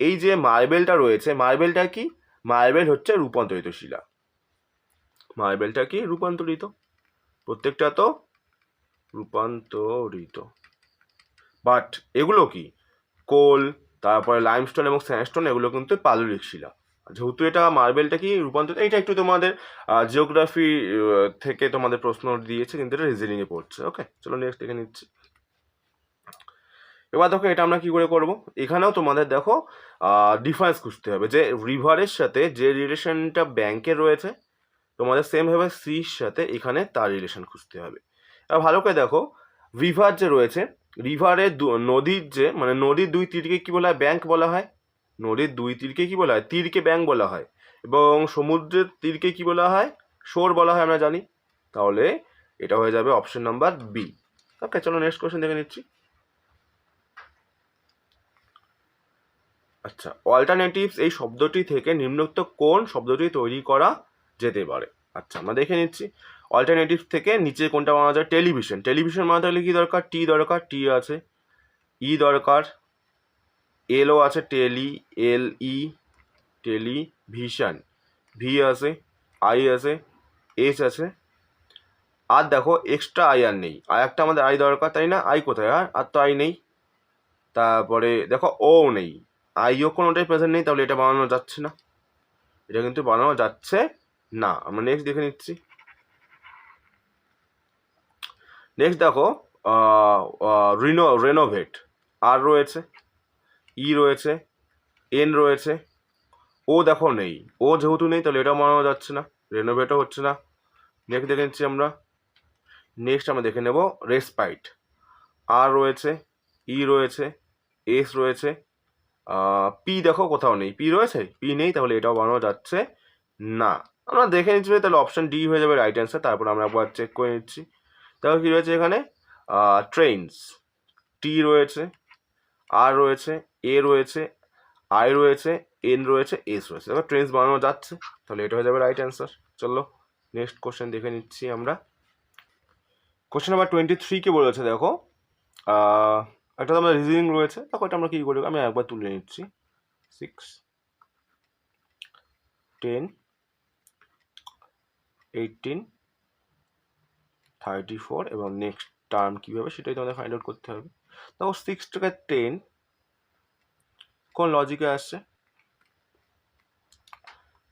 [SPEAKER 1] এই যে মার্বেলটা রয়েছে, মার্বেলটা কি? মার্বেল হচ্ছে রূপান্তরিত শিলা। মার্বেলটা কি? রূপান্তরিত, প্রত্যেকটা তো রূপান্তরিত। বাট এগুলো কি? কোল, তারপরে লাইমস্টোন এবং স্যান্ডস্টোন, এগুলো কিন্তু পাললিক শিলা। যেহেতু এটা মার্বেলটা কি? রূপান্তরিত। এইটা একটু তোমাদের জিওগ্রাফি থেকে তোমাদের প্রশ্ন দিয়েছে, কিন্তু এটা রিজনিংয়ে পড়ছে। ওকে, চলো নেক্সট দেখে নিচ্ছি। এবার দেখো এটা আমরা কি করে করব। এখানেও তোমাদের দেখো ডিফারেন্স খুঁজতে হবে, যে রিভারের সাথে যে রিলেশনটা ব্যাংকের রয়েছে, তোমাদের সেমভাবে সির সাথে এখানে তার রিলেশন খুঁজতে হবে। এবার ভালো করে দেখো, রিভার যে রয়েছে, রিভারের নদীর যে, মানে নদীর দুই তীরকে কি বলা হয়? ব্যাংক বলা হয়। নদীর দুই তীরকে কি বলা হয়? তীরকে ব্যাংক বলা হয়। এবং সমুদ্রের তীরকে কি বলা হয়? শোর বলা হয়, আমরা জানি। তাহলে এটা হয়ে যাবে অপশন নাম্বার বি। ওকে, চলো নেক্সট কোশ্চেন দেখে নিচ্ছি। আচ্ছা, অল্টারনেটিভস এই শব্দটি থেকে নিম্নোক্ত কোন শব্দটি তৈরি করা যেতে পারে? আচ্ছা, আমরা দেখে নিচ্ছি। অল্টারনেটিভস থেকে নিচে কোনটা বানানো যায়? টেলিভিশন। টেলিভিশন বানাতে হলে কি দরকার? টি দরকার, টি আছে। ই দরকার, এলও আছে, টেলি, এল ই, টেলিভিশন। ভি আছে, আই আছে, এস আছে। আর দেখো এক্সট্রা আই আর নেই, আর একটা আমাদের আই দরকার, তাই না? আই কোথায়? আর তো আই নেই। তারপরে দেখো ও নেই, আইও কোনোটাই প্রেজেন্ট নেই, তাহলে এটা বানানো যাচ্ছে না, এটা কিন্তু বানানো যাচ্ছে না। আমরা নেক্সট দেখে নিচ্ছি। নেক্সট দেখো রেনোভেট, আর রয়েছে, ই রয়েছে, এন রয়েছে, ও দেখো নেই। ও যেহেতু নেই, তাহলে এটাও বানানো যাচ্ছে না, রেনোভেটও হচ্ছে না। নেক্সট দেখে নিচ্ছি আমরা। নেক্সট আমরা দেখে নেব রেসপাইট, আর রয়েছে, ই রয়েছে, এস রয়েছে, পি দেখো কোথাও নেই, পি রয়েছে, পি নেই, তাহলে এটাও বানানো যাচ্ছে না। আমরা দেখে নিচ্ছি, তাহলে অপশন ডি হয়ে যাবে রাইট অ্যান্সার। তারপর আমরা একবার চেক করে নিচ্ছি। তাহলে কী রয়েছে এখানে? ট্রেনস, টি রয়েছে, আর রয়েছে, এ রয়েছে, আই রয়েছে, এন রয়েছে, এস রয়েছে। দেখো ট্রেনস বানানো যাচ্ছে, তাহলে এটা হয়ে যাবে রাইট অ্যান্সার। চলো নেক্সট কোশ্চেন দেখে নিচ্ছি আমরা। কোশ্চেন নাম্বার 23 বলেছে, দেখো একটা তো আমরা রিজনিং রয়েছে, দেখো এটা আমরা কী করি, আমি একবার তুলে নিচ্ছি। 6, 10, 18, 34 এবং নেক্সট টার্ম কীভাবে সেটাই তোমাদের ফাইন্ড আউট করতে হবে। দেখো 6 থেকে 10 কোন লজিকে আসছে?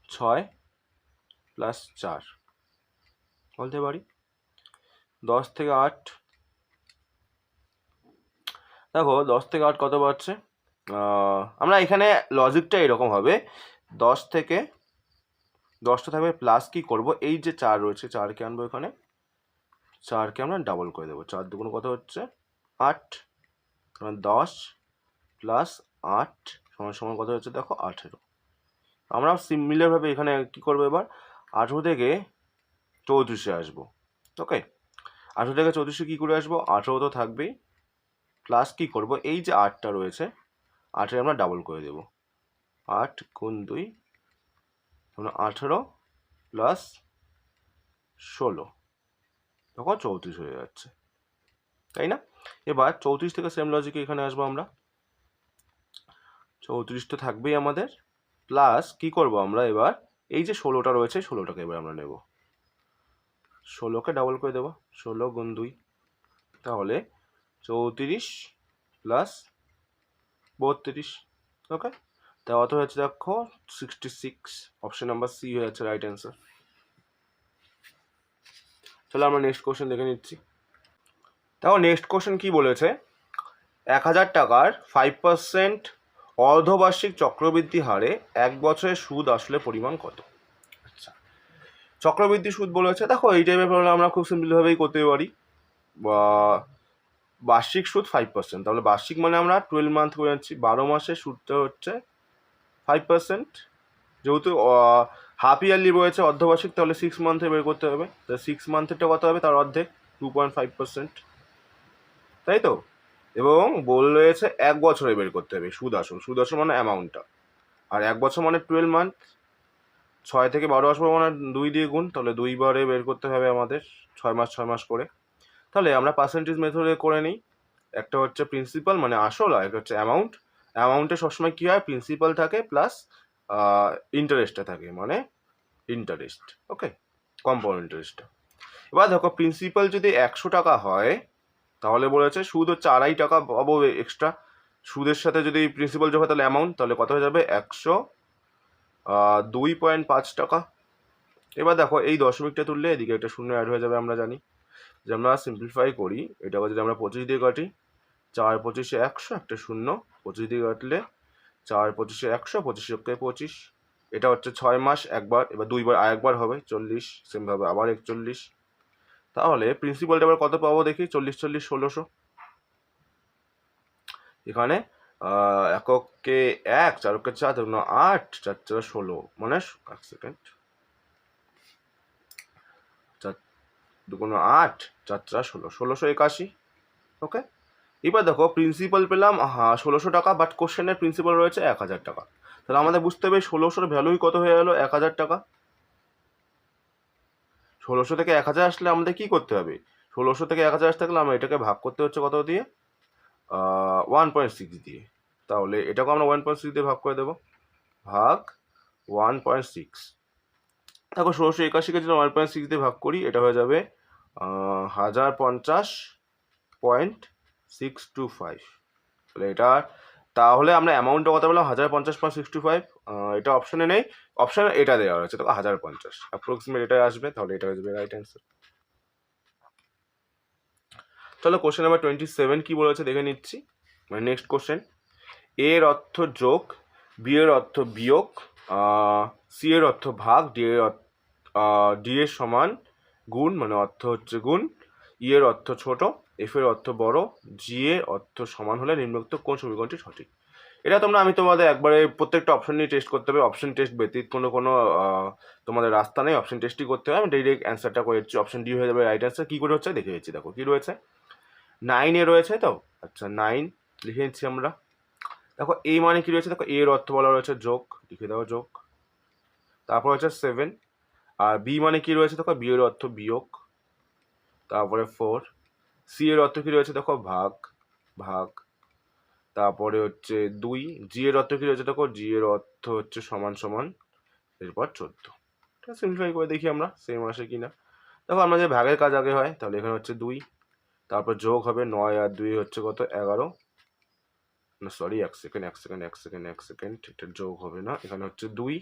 [SPEAKER 1] 6 + 4 বলতে পারি। 10 থেকে 8, দেখো 10 থেকে 8 কত পাচ্ছে? আমরা এখানে লজিকটা এরকম হবে, 10 থেকে 10টা থাকবে প্লাস কি করব, এই যে 4 রয়েছে, 4কে আনবো এখানে, 4কে আমরা ডাবল করে দেবো। 4 দুগুণ কত হচ্ছে? 8, 10 + 8 সমান কত হচ্ছে? দেখো 18। আমরা সিমিলারভাবে এখানে কি করবো এবার, 18 থেকে 34-এ আসবো। ওকে, 18 থেকে 34-এ কী করে আসবো? 18 তো থাকবেই, প্লাস কি করব, এই যে 8টা রয়েছে, 8-এর আমরা ডাবল করে দেবো। 8 গুণ 2 18 প্লাস 16 তখন 34 হয়ে যাচ্ছে, তাই না? এবার 34 থেকে সেম লজিকে এখানে আসবো আমরা, 34 তো থাকবেই আমাদের, প্লাস কি করব আমরা এবার এই যে 16টা রয়েছে 16টাকে এবার আমরা নেব, 16কে ডাবল করে দেবো, 16 গুণ 2 তাহলে 34 প্লাস 32, ওকে, তা অত হচ্ছে দেখো 66, অপশন নাম্বার সি হয়ে যাচ্ছে রাইট অ্যান্সার। চলো আমরা নেক্সট কোশ্চেন দেখে নিচ্ছি। দেখো নেক্সট কোশ্চেন কি বলেছে, 1000 টাকার 5% অর্ধবার্ষিক চক্রবৃদ্ধি হারে 1 বছরের সুদ আসলে পরিমাণ কত? আচ্ছা, চক্রবৃদ্ধি সুদ বলেছে, দেখো এই টাইপের প্রবলেম আমরা খুব সিম্পলভাবেই করতে পারি, বা বার্ষিক সুদ 5%, তাহলে বার্ষিক মানে আমরা 12 মান্থ করে যাচ্ছি, 12 মাসে সুদটা হচ্ছে 5%, যেহেতু হাফ ইয়ারলি রয়েছে অর্ধবার্ষিক তাহলে 6 মান্থে বের করতে হবে, তো 6 মান্থেরটা কত হবে, তার অর্ধেক 2.5%, তাই তো, এবং রয়েছে 1 বছরে বের করতে হবে সুদ আসল, সুদ আসল মানে অ্যামাউন্টটা, আর 1 বছর মানে 12 মান্থ, 6 থেকে 12 আসবে মানে 2 দিয়ে গুণ, তাহলে 2 বারে বের করতে হবে আমাদের 6 মাস 6 মাস করে। তাহলে আমরা পার্সেন্টেজ মেথডে করে নিই, একটা হচ্ছে প্রিন্সিপাল মানে আসল, আর একটা হচ্ছে অ্যামাউন্ট, অ্যামাউন্টে সবসময় কী হয় প্রিন্সিপাল থাকে প্লাস ইন্টারেস্টটা থাকে মানে ইন্টারেস্ট, ওকে, কম্পাউন্ড ইন্টারেস্টটা। এবার দেখো প্রিন্সিপাল যদি 100 টাকা হয় তাহলে বলেছে সুদ হচ্ছে 2.5 টাকা পাবো এক্সট্রা, সুদের সাথে যদি প্রিন্সিপাল যোগ হয় তাহলে অ্যামাউন্ট, তাহলে কত হয়ে যাবে 2.5 টাকা। এবার দেখো এই দশমিকটা তুললে এদিকে একটা শূন্য অ্যাড হয়ে যাবে, আমরা জানি যে আমরা সিম্পলিফাই করি এটাকে যদি আমরা 25 দিয়ে কাটি, 4 25 100 একটা শূন্য, 25 দিয়ে কাটলে 4 25 100, 25 25, এটা হচ্ছে 6 মাস একবার, এবার 2 বার আরেকবার হবে 40, সেমভাবে আবার 41, তাহলে প্রিন্সিপালটা এবার কত পাবো দেখি, 40 40 1600, এখানে এককে 1, 4 4 8, 4 4 16, মানে 1 সেকেন্ড, 4 2 8, 4 4 16, 1681, ওকে। এবার দেখো প্রিন্সিপাল পেলাম 1600 টাকা, বাট কোশ্চেনের প্রিন্সিপাল রয়েছে 1000 টাকা, তাহলে আমাদের বুঝতে হবে 1600 ভ্যালুই কত হয়ে গেল 1000 টাকা। 1600 থেকে 1000 আসলে আমাদের কি করতে হবে, 1600 থেকে 1000 আসতে গেলে আমরা এটাকে ভাগ করতে হচ্ছে কত দিয়ে, 1.6 দিয়ে, তাহলে এটাকে আমরা 1.6 দিয়ে ভাগ করে দেবো, ভাগ 1.6, দেখো 1681কে যদি 1.6 দিয়ে ভাগ করি এটা হয়ে যাবে 1050.625, তাহলে এটা, তাহলে আমরা অ্যামাউন্টটা কত বললাম 1050.625, এটা অপশনে নেই, অপশনে এটা দেওয়া হয়েছে, তো 1050 অ্যাপ্রক্সিমেট এটাই আসবে, তাহলে এটা হয়ে যাবে রাইট অ্যান্সার। চলো কোশ্চেন নাম্বার 27 কি বলেছে দেখে নিচ্ছি, মানে নেক্সট কোশ্চেন, এর অর্থ যোগ, বি এর অর্থ বিয়োগ, সি এর অর্থ ভাগ, ডি এর সমান গুণ মানে অর্থ হচ্ছে গুণ, ই এর অর্থ ছোট, এফ এর অর্থ বড়, জি এর অর্থ সমান হলে নিম্নোক্ত কোন সমীকরণটি সঠিক? এটা আমি তোমাদের একবারে প্রত্যেকটা অপশন নিয়ে টেস্ট করতে হবে, অপশন টেস্ট ব্যতীত কোনো তোমাদের রাস্তা নেই, অপশন টেস্টই করতে হবে, আমি ডাইরেক্ট অ্যান্সারটা করে দিচ্ছি, অপশন ডি হয়ে যাবে রাইট অ্যান্সার। কী করে হচ্ছে দেখে দিচ্ছি, দেখো কী রয়েছে, 9 রয়েছে, তো আচ্ছা 9 লিখে নিচ্ছি আমরা, দেখো এই মানে কি রয়েছে, দেখো এর অর্থ বলা রয়েছে যোগ, লিখে দাও যোগ, তারপর হচ্ছে 7, আর বি মানে কি রয়েছে, দেখো বি এর অর্থ বিয়োগ, তারপরে 4, সি এর অর্থ কি রয়েছে, দেখো ভাগ ভাগ, তারপরে হচ্ছে 2, জি এর অর্থ কি রয়েছে, দেখো জি এর অর্থ হচ্ছে সমান সমান, এরপর 14, এটা সিম্পলিফাই করে দেখি আমরা সেম আসে কিনা, দেখো আমরা যে ভাগের কাজ আগে হয়, তাহলে এখানে হচ্ছে 2, তারপর যোগ হবে 9 আর 2 হচ্ছে কত 11, না সরি এক সেকেন্ড, এটা যোগ হবে না, এখানে হচ্ছে 2,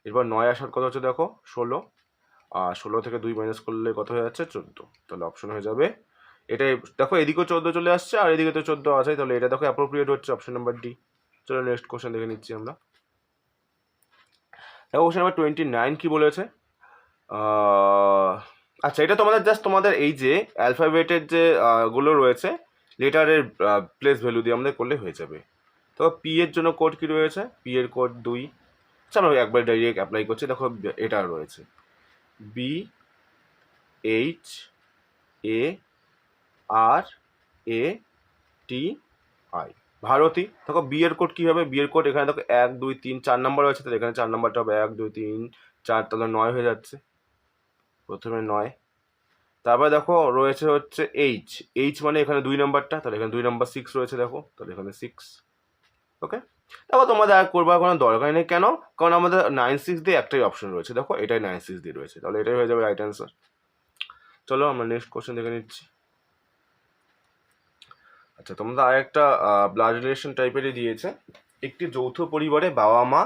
[SPEAKER 1] এরপর 9 আসার কত হচ্ছে দেখো 16, আর 16 থেকে 2 মাইনাস করলে কত হয়ে যাচ্ছে 14, তাহলে অপশন হয়ে যাবে এটাই, দেখো এদিকেও 14 চলে আসছে আর এদিকে তো 14 আছে, তাহলে এটা দেখো অ্যাপ্রোপ্রিয়েট হচ্ছে অপশন নাম্বার ডি। চলো নেক্সট কোশ্চেন দেখে নিচ্ছি আমরা, দেখো কোশ্চেন নাম্বার 29 কি বলেছে, আচ্ছা এটা তোমাদের জাস্ট তোমাদের এই যে অ্যালফাবেটের যে গুলো রয়েছে লেটারের প্লেস ভ্যালু দিয়ে আমাদের করলে হয়ে যাবে, তো পি এর জন্য কোড কি রয়েছে, পি এর কোড 2, আচ্ছা আমরা একবার ডাইরেক্ট অ্যাপ্লাই করছি, দেখো এটা রয়েছে B H A R A T I, Bharati. দেখো বি এর কোড কী হবে, বি এর কোড এখানে দেখো 1 2 3 4 নাম্বার আছে, তাহলে এখানে 4 নাম্বারটা হবে 1 2 3 4, তাহলে 9 হয়ে যাচ্ছে, প্রথমে 9। তারপরে দেখো রয়েছে হচ্ছে এইচ, এইচ মানে এখানে 2 নাম্বারটা, তাহলে এখানে 2 নাম্বার 6 রয়েছে, দেখো তাহলে এখানে 6। ওকে, দেখো তোমাদের আর করবার কোনো দরকার নেই, কেন, কারণ আমাদের 9 6 দিয়ে একটাই অপশন রয়েছে, দেখো এটাই 9 6 দিয়ে রয়েছে, তাহলে এটাই হয়ে যাবে রাইট অ্যান্সার। চলো আমরা নেক্সট কোশ্চেন দেখে নিচ্ছি। আচ্ছা, তোমাদের আর একটা ব্লাড রিলেশন টাইপেরই দিয়েছে, একটি যৌথ পরিবারে বাবা মা।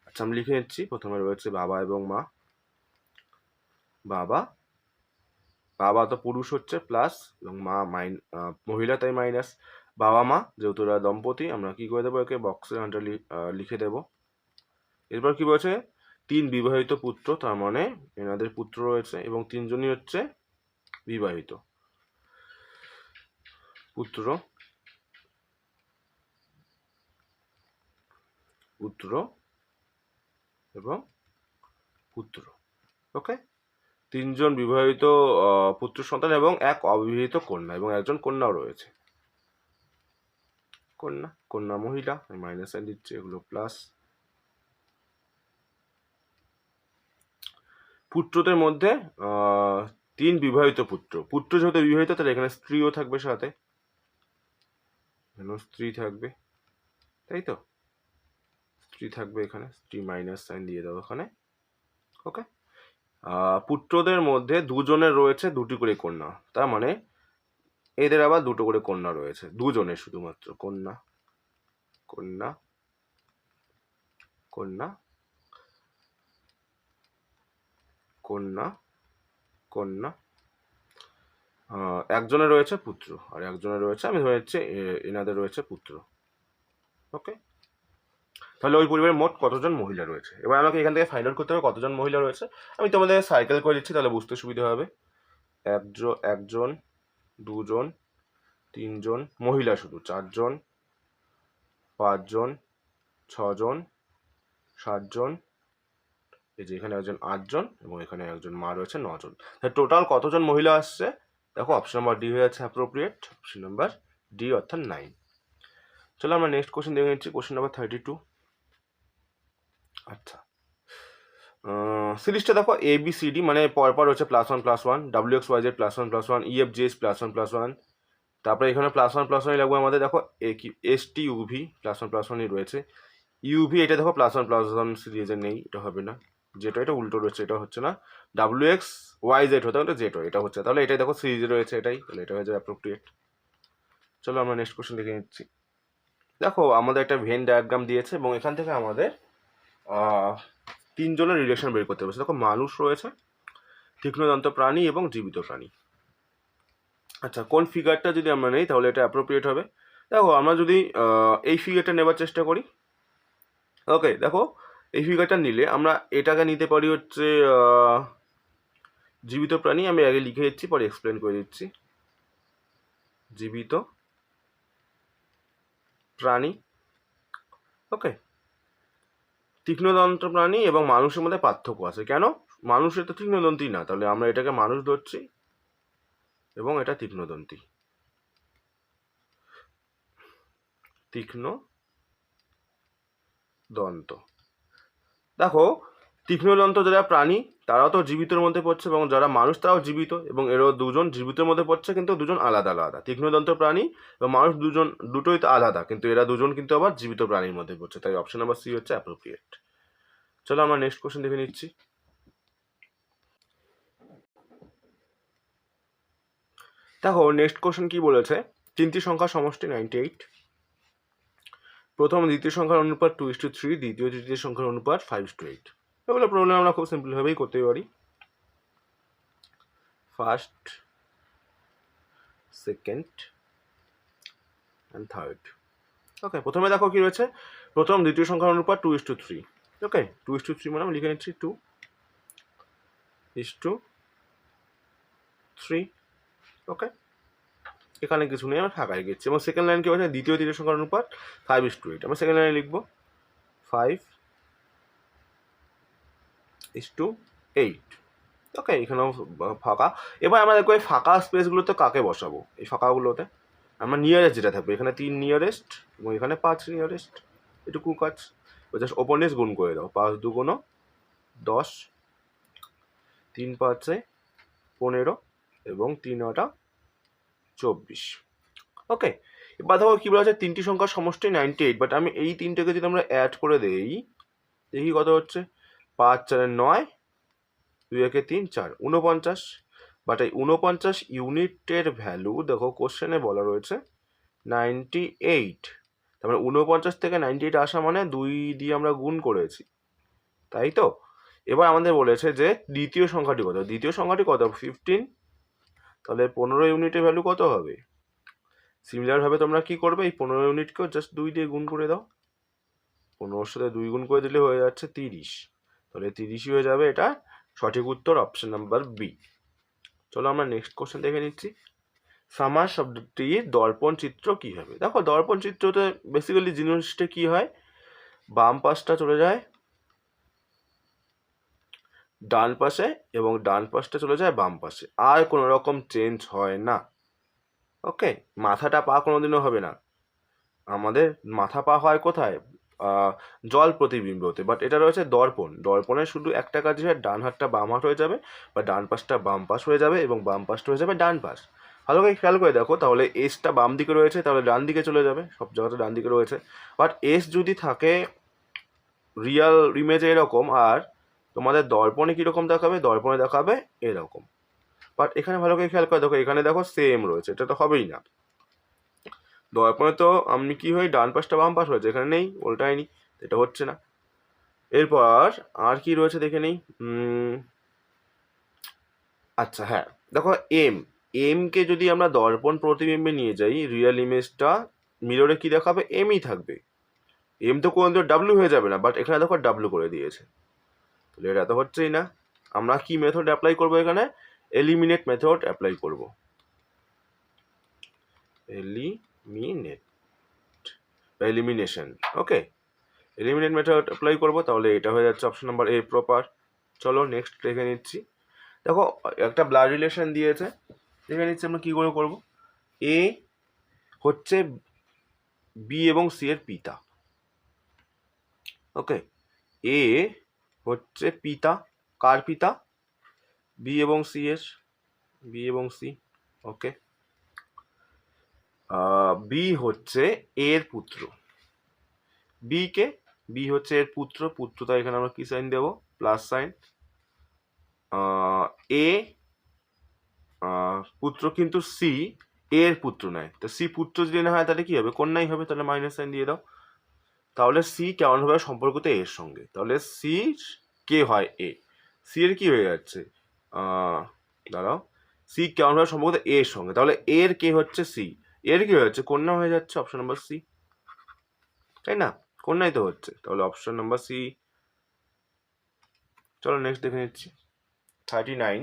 [SPEAKER 1] আচ্ছা আমি লিখে নিচ্ছি, প্রথমে রয়েছে বাবা এবং মা। বাবা, বাবা তো পুরুষ হচ্ছে প্লাস, এবং মা মহিলা তাই মাইনাস। বাবা মা যেহেতু এরা দম্পতি, আমরা কি করে দেবো, একে বক্সের আন্ডার লিখে দেবো। এরপর কি বলছে, 3 বিবাহিত পুত্র, তার মানে এনাদের পুত্র রয়েছে এবং 3 জনই হচ্ছে বিবাহিত পুত্র, পুত্র এবং পুত্র। ওকে, 3 জন বিবাহিত পুত্র সন্তান এবং 1 অবিবাহিত কন্যা, এবং একজন কন্যাও রয়েছে, কন্যা, কন্যা মহিলা, মাইনাস সাইন দিচ্ছে, এগুলো প্লাস। পুত্রদের মধ্যে 3 বিবাহিত পুত্র, পুত্র যেহেতু বিবাহিত তাহলে এখানে স্ত্রীও থাকবে সাথে, এখানে স্ত্রী থাকবে, তাই তো, স্ত্রী থাকবে এখানে, স্ত্রী মাইনাস সাইন দিয়ে দাও এখানে। ওকে, পুত্রদের মধ্যে 2 জনের রয়েছে 2টি করে কন্যা, তার মানে এদের আবার 2টো করে কন্যা রয়েছে, 2 জনের শুধুমাত্র, কন্যা কন্যা কন্যা কন্যা কন্যা, একজনের রয়েছে পুত্র আর একজনের রয়েছে, আমি ধরে নিচ্ছি এনাদের রয়েছে পুত্র। ওকে, তাহলে ওই পরিবারের মোট কতজন মহিলা রয়েছে, এবার আমাকে এখান থেকে ফাইন্ড আউট করতে হবে কতজন মহিলা রয়েছে। আমি তোমাদের সাইকেল করে দিচ্ছি, তাহলে বুঝতে সুবিধা হবে। একজন, 2 জন, 3 জন, মহিলা শুধু 4 জন, 5 জন, 6 জন, 7 জন, এই যে এখানে একজন 8 জন, এবং এখানে একজন মা রয়েছে 9 জন। টোটাল কতজন মহিলা আসছে, দেখো অপশন নাম্বার ডি হয়ে যাচ্ছে অ্যাপ্রোপ্রিয়েট, অপশন নাম্বার ডি অর্থাৎ 9। চলো আমরা নেক্সট কোশ্চেন দেখে নিচ্ছি, কোশ্চেন নাম্বার 32। আচ্ছা, সিরিজটা দেখো এ বি সি ডি মানে পরপর হচ্ছে +1+1, W X Y Z +1+1, E F G H +1+1, তারপরে এখানে +1+1 লাগবে আমাদের, দেখো এস টি ইউভি +1+1ই রয়েছে, ইউভি এটা দেখো +1+1 সিরিজে নেই, এটা হবে না, যেটা এটা উল্টো রয়েছে, এটা হচ্ছে না, ডাব্লিউ এক্স ওয়াই জেড হতে হলে জেড, এটা হচ্ছে, তাহলে এটাই দেখো সিরিজে রয়েছে, এটাই, তাহলে এটা হয়ে যাবে অ্যাপ্রোপ্রিয়েট। চলো আমরা নেক্সট কোশ্চেন দেখে নিচ্ছি। দেখো আমাদের একটা ভেন ডায়াগ্রাম দিয়েছে এবং এখান থেকে আমাদের 3 জনের রিলেশন বের করতে হবে। দেখো মানুষ রয়েছে, তীক্ষ্ণদন্ত প্রাণী এবং জীবিত প্রাণী। আচ্ছা, কোন ফিগারটা যদি আমরা নেই তাহলে এটা অ্যাপ্রোপ্রিয়েট হবে। দেখো আমরা যদি এই ফিগারটা নেবার চেষ্টা করি, ওকে, দেখো এই ফিগারটা নিলে আমরা এটাকে নিতে পারি হচ্ছে জীবিত প্রাণী, আমি আগে লিখে দিচ্ছি পরে এক্সপ্লেন করে দিচ্ছি। জীবিত প্রাণী, ওকে, তীক্ষ্ণদন্ত প্রাণী এবং মানুষের মধ্যে পার্থক্য আছে, কেন, মানুষের তো তীক্ষ্ণদন্তী না, তাহলে আমরা এটাকে মানুষ ধরছি এবং এটা তীক্ষ্ণদন্তী, তীক্ষ্ণ দন্ত। দেখো তীক্ষ্ণদন্ত যারা প্রাণী তারাও তো জীবিতের মধ্যে পড়ছে, এবং যারা মানুষ তারাও জীবিত, এবং এরও 2 জন জীবিতের মধ্যে পড়ছে, কিন্তু 2 জন আলাদা আলাদা, তীক্ষ্ণদন্ত প্রাণী এবং মানুষ দুটোই তো আলাদা, কিন্তু এরা 2 জন কিন্তু আবার জীবিত প্রাণীর মধ্যে পড়ছে, তাই অপশন নাম্বার সি হচ্ছে অ্যাপ্রোপ্রিয়েট। চলো আমরা নেক্সট কোশ্চেন দেখে নিচ্ছি। দেখো নেক্সট কোশ্চেন কি বলেছে, 3টি সংখ্যার সমষ্টি 98, প্রথম দ্বিতীয় সংখ্যার অনুপাত 2:3, দ্বিতীয় তৃতীয় সংখ্যার অনুপাত 5:8। এগুলো প্রবলেম আমরা খুব সিম্পলভাবেই করতে পারি, ফার্স্ট, সেকেন্ড অ্যান্ড থার্ড। ওকে, প্রথমে দেখো কি রয়েছে, প্রথম দ্বিতীয় সংখ্যার অনুপাত 2:3। ওকে, 2:3 মানে আমি লিখে নিচ্ছি 2:3। ওকে, এখানে কিছু নেই, আমরা ফাঁকায় গেছি। এবং সেকেন্ড লাইন কি বলছে, দ্বিতীয় তৃতীয় সংখ্যার অনুপাত 5:8, আমরা সেকেন্ড লাইনে লিখবো 5:8। ওকে, এখানেও ফাঁকা। এবার আমরা দেখবো এই ফাঁকা স্পেসগুলোতে কাকে বসাবো, এই ফাঁকাগুলোতে, আমার নিয়ারেস্ট যেটা থাকবে, এখানে 3 নিয়ারেস্ট এবং এখানে 5 নিয়ারেস্ট, এটুকু কাজ। জাস্ট ওপেনেস গুণ করে দাও, 5 2 10, 3 5 15 এবং 3 9 24। ওকে, এবার দেখো কী বলা আছে, তিনটি সংখ্যার সমষ্টি 98, বাট আমি এই তিনটেকে যদি আমরা অ্যাড করে দেই, দেখি কত হচ্ছে। 5 4 9, 2 1 3 4, 49। বাট এই 49 ইউনিটের ভ্যালু দেখো কোশ্চেনে বলা রয়েছে 98। তার মানে 49 থেকে 98 আসা মানে 2 দিয়ে আমরা গুণ করেছি, তাই তো। এবার আমাদের বলেছে যে দ্বিতীয় সংখ্যাটি কত, দ্বিতীয় সংখ্যাটি কত 15, তাহলে 15 ইউনিটের ভ্যালু কত হবে। সিমিলারভাবে তোমরা কি করবে, এই 15 ইউনিটকেও জাস্ট 2 দিয়ে গুণ করে দাও, 15 সাথে 2 গুণ করে দিলে হয়ে যাচ্ছে 30, তাহলে 30ই হয়ে যাবে। এটা সঠিক উত্তর, অপশন নাম্বার বি। চলো আমরা নেক্সট কোশ্চেন দেখে নিচ্ছি। সামার শব্দটির দর্পণ চিত্র কি হবে। দেখো দর্পণ চিত্রতে বেসিক্যালি জিনিসটা কি হয়, বাম পাশটা চলে যায় ডান পাশে এবং ডান পাশটা চলে যায় বাম পাশে, আর কোনো রকম চেঞ্জ হয় না। ওকে, মাথাটা পা কোনোদিনও হবে না, আমাদের মাথা পা হয় কোথায়, জল প্রতিবিম্বতে। বাট এটা রয়েছে দর্পণ, দর্পণের শুধু একটা কাজ হয়, ডান হাতটা বাম হাত হয়ে যাবে বা ডান পাশটা বাম পাশ হয়ে যাবে এবং বাম পাশটা হয়ে যাবে ডান পাশ। ভালো করে খেয়াল করে দেখো, তাহলে এসটা বাম দিকে রয়েছে, তাহলে ডান দিকে চলে যাবে, সব জায়গাতে ডান দিকে রয়েছে। বাট এস যদি থাকে রিয়াল ইমেজে এরকম, আর তোমাদের দর্পণে কীরকম দেখাবে, দর্পণে দেখাবে এরকম। বাট এখানে ভালো করে খেয়াল করে দেখো, এখানে দেখো সেম রয়েছে, এটা তো হবেই না। দর্পণে তো আমি কি হয়, ডান পাশটা বাম পাশ হয়েছে, এখানে নেই, উল্টায়নি, এটা হচ্ছে না। এরপর আর কি রয়েছে দেখে নেই। আচ্ছা হ্যাঁ, দেখো এমকে যদি আমরা দর্পণ প্রতিবিম্বে নিয়ে যাই, রিয়েল ইমেজটা মিররে কি দেখাবে, এমই থাকবে। এম তো কোনোদিন ডাব্লু হয়ে যাবে না, বাট এখানে দেখো ডাব্লু করে দিয়েছে, তাহলে এটা তো হচ্ছেই না। আমরা কি মেথড অ্যাপ্লাই করবো এখানে, এলিমিনেট মেথড অ্যাপ্লাই করব, এলিমিনেশন। ওকে, এলিমিনেট মেথড অ্যাপ্লাই করবো, তাহলে এটা হয়ে যাচ্ছে অপশন নাম্বার এ প্রপার। চলো নেক্সট দেখে নিচ্ছি। দেখো একটা ব্লাড রিলেশন দিয়েছে, দেখে নিচ্ছি আমরা কী করে করবো। এ হচ্ছে বি এবং সি এর পিতা। ওকে, এ হচ্ছে পিতা, কার পিতা, বি এবং সি এর, বি এবং সি। ওকে, বি হচ্ছে এর পুত্র, বি হচ্ছে এর পুত্র, পুত্রতা এখানে আমরা কি সাইন দেবো, প্লাস সাইন। এ পুত্র কিন্তু সি এর পুত্র নয়, তো সি পুত্র যদি না হয় তাহলে কি হবে, কন্যাই হবে, তাহলে মাইনাস সাইন দিয়ে দাও। তাহলে সি কেমন হবে সম্পর্কিত এর সঙ্গে, তাহলে সি কে হয় এ, সি এর কি হয়ে যাচ্ছে, দাঁড়াও, সি কেমন হবে সম্পর্কিত এর সঙ্গে, তাহলে এর কে হচ্ছে সি, এর কি হয়ে যাচ্ছে, কন্যা হয়ে যাচ্ছে, অপশন নাম্বার সি, তাই না, কন্যাই তো হচ্ছে, তাহলে অপশন নাম্বার সি। চলো নেক্সট দেখে নিচ্ছি। 39,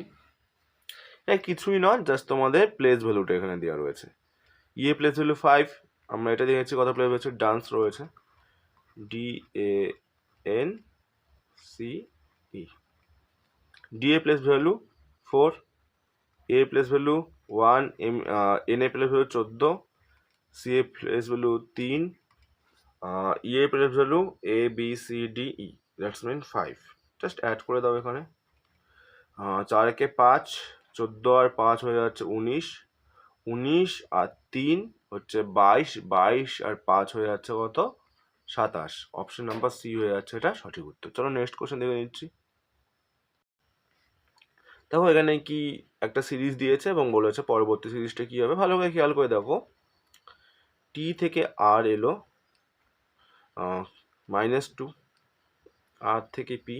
[SPEAKER 1] এটা কিছুই নয়, জাস্ট তোমাদের প্লেস ভ্যালুটা এখানে দেওয়া রয়েছে। ইয়ে প্লেস ভ্যালু 5, আমরা এটা দেখেছি কত প্লেস রয়েছে, ডান্স রয়েছে, DANCE। ডি এ place value 4, A place value 1, N এ প্লেস ভ্যালু 14, সি এ প্লেস ভ্যালু 3, ই এ place value ABCDE, that's mean 5। Just add করে দাও এখানে, 4 একে 5, 14 আর 5 হয়ে যাচ্ছে 19, 19 আর 3 হচ্ছে 22, 22 আর 5 হয়ে যাচ্ছে কত, 27। অপশন নাম্বার সি হয়ে যাচ্ছে এটা সঠিক উত্তর। চলো নেক্সট কোশ্চেন দেখে নিচ্ছি। দেখো এখানে কি একটা সিরিজ দিয়েছে এবং বলেছে পরবর্তী সিরিজটা কি হবে, ভালো করে খেয়াল করে দেখো। টি থেকে আর এলো -2, আর থেকে পি,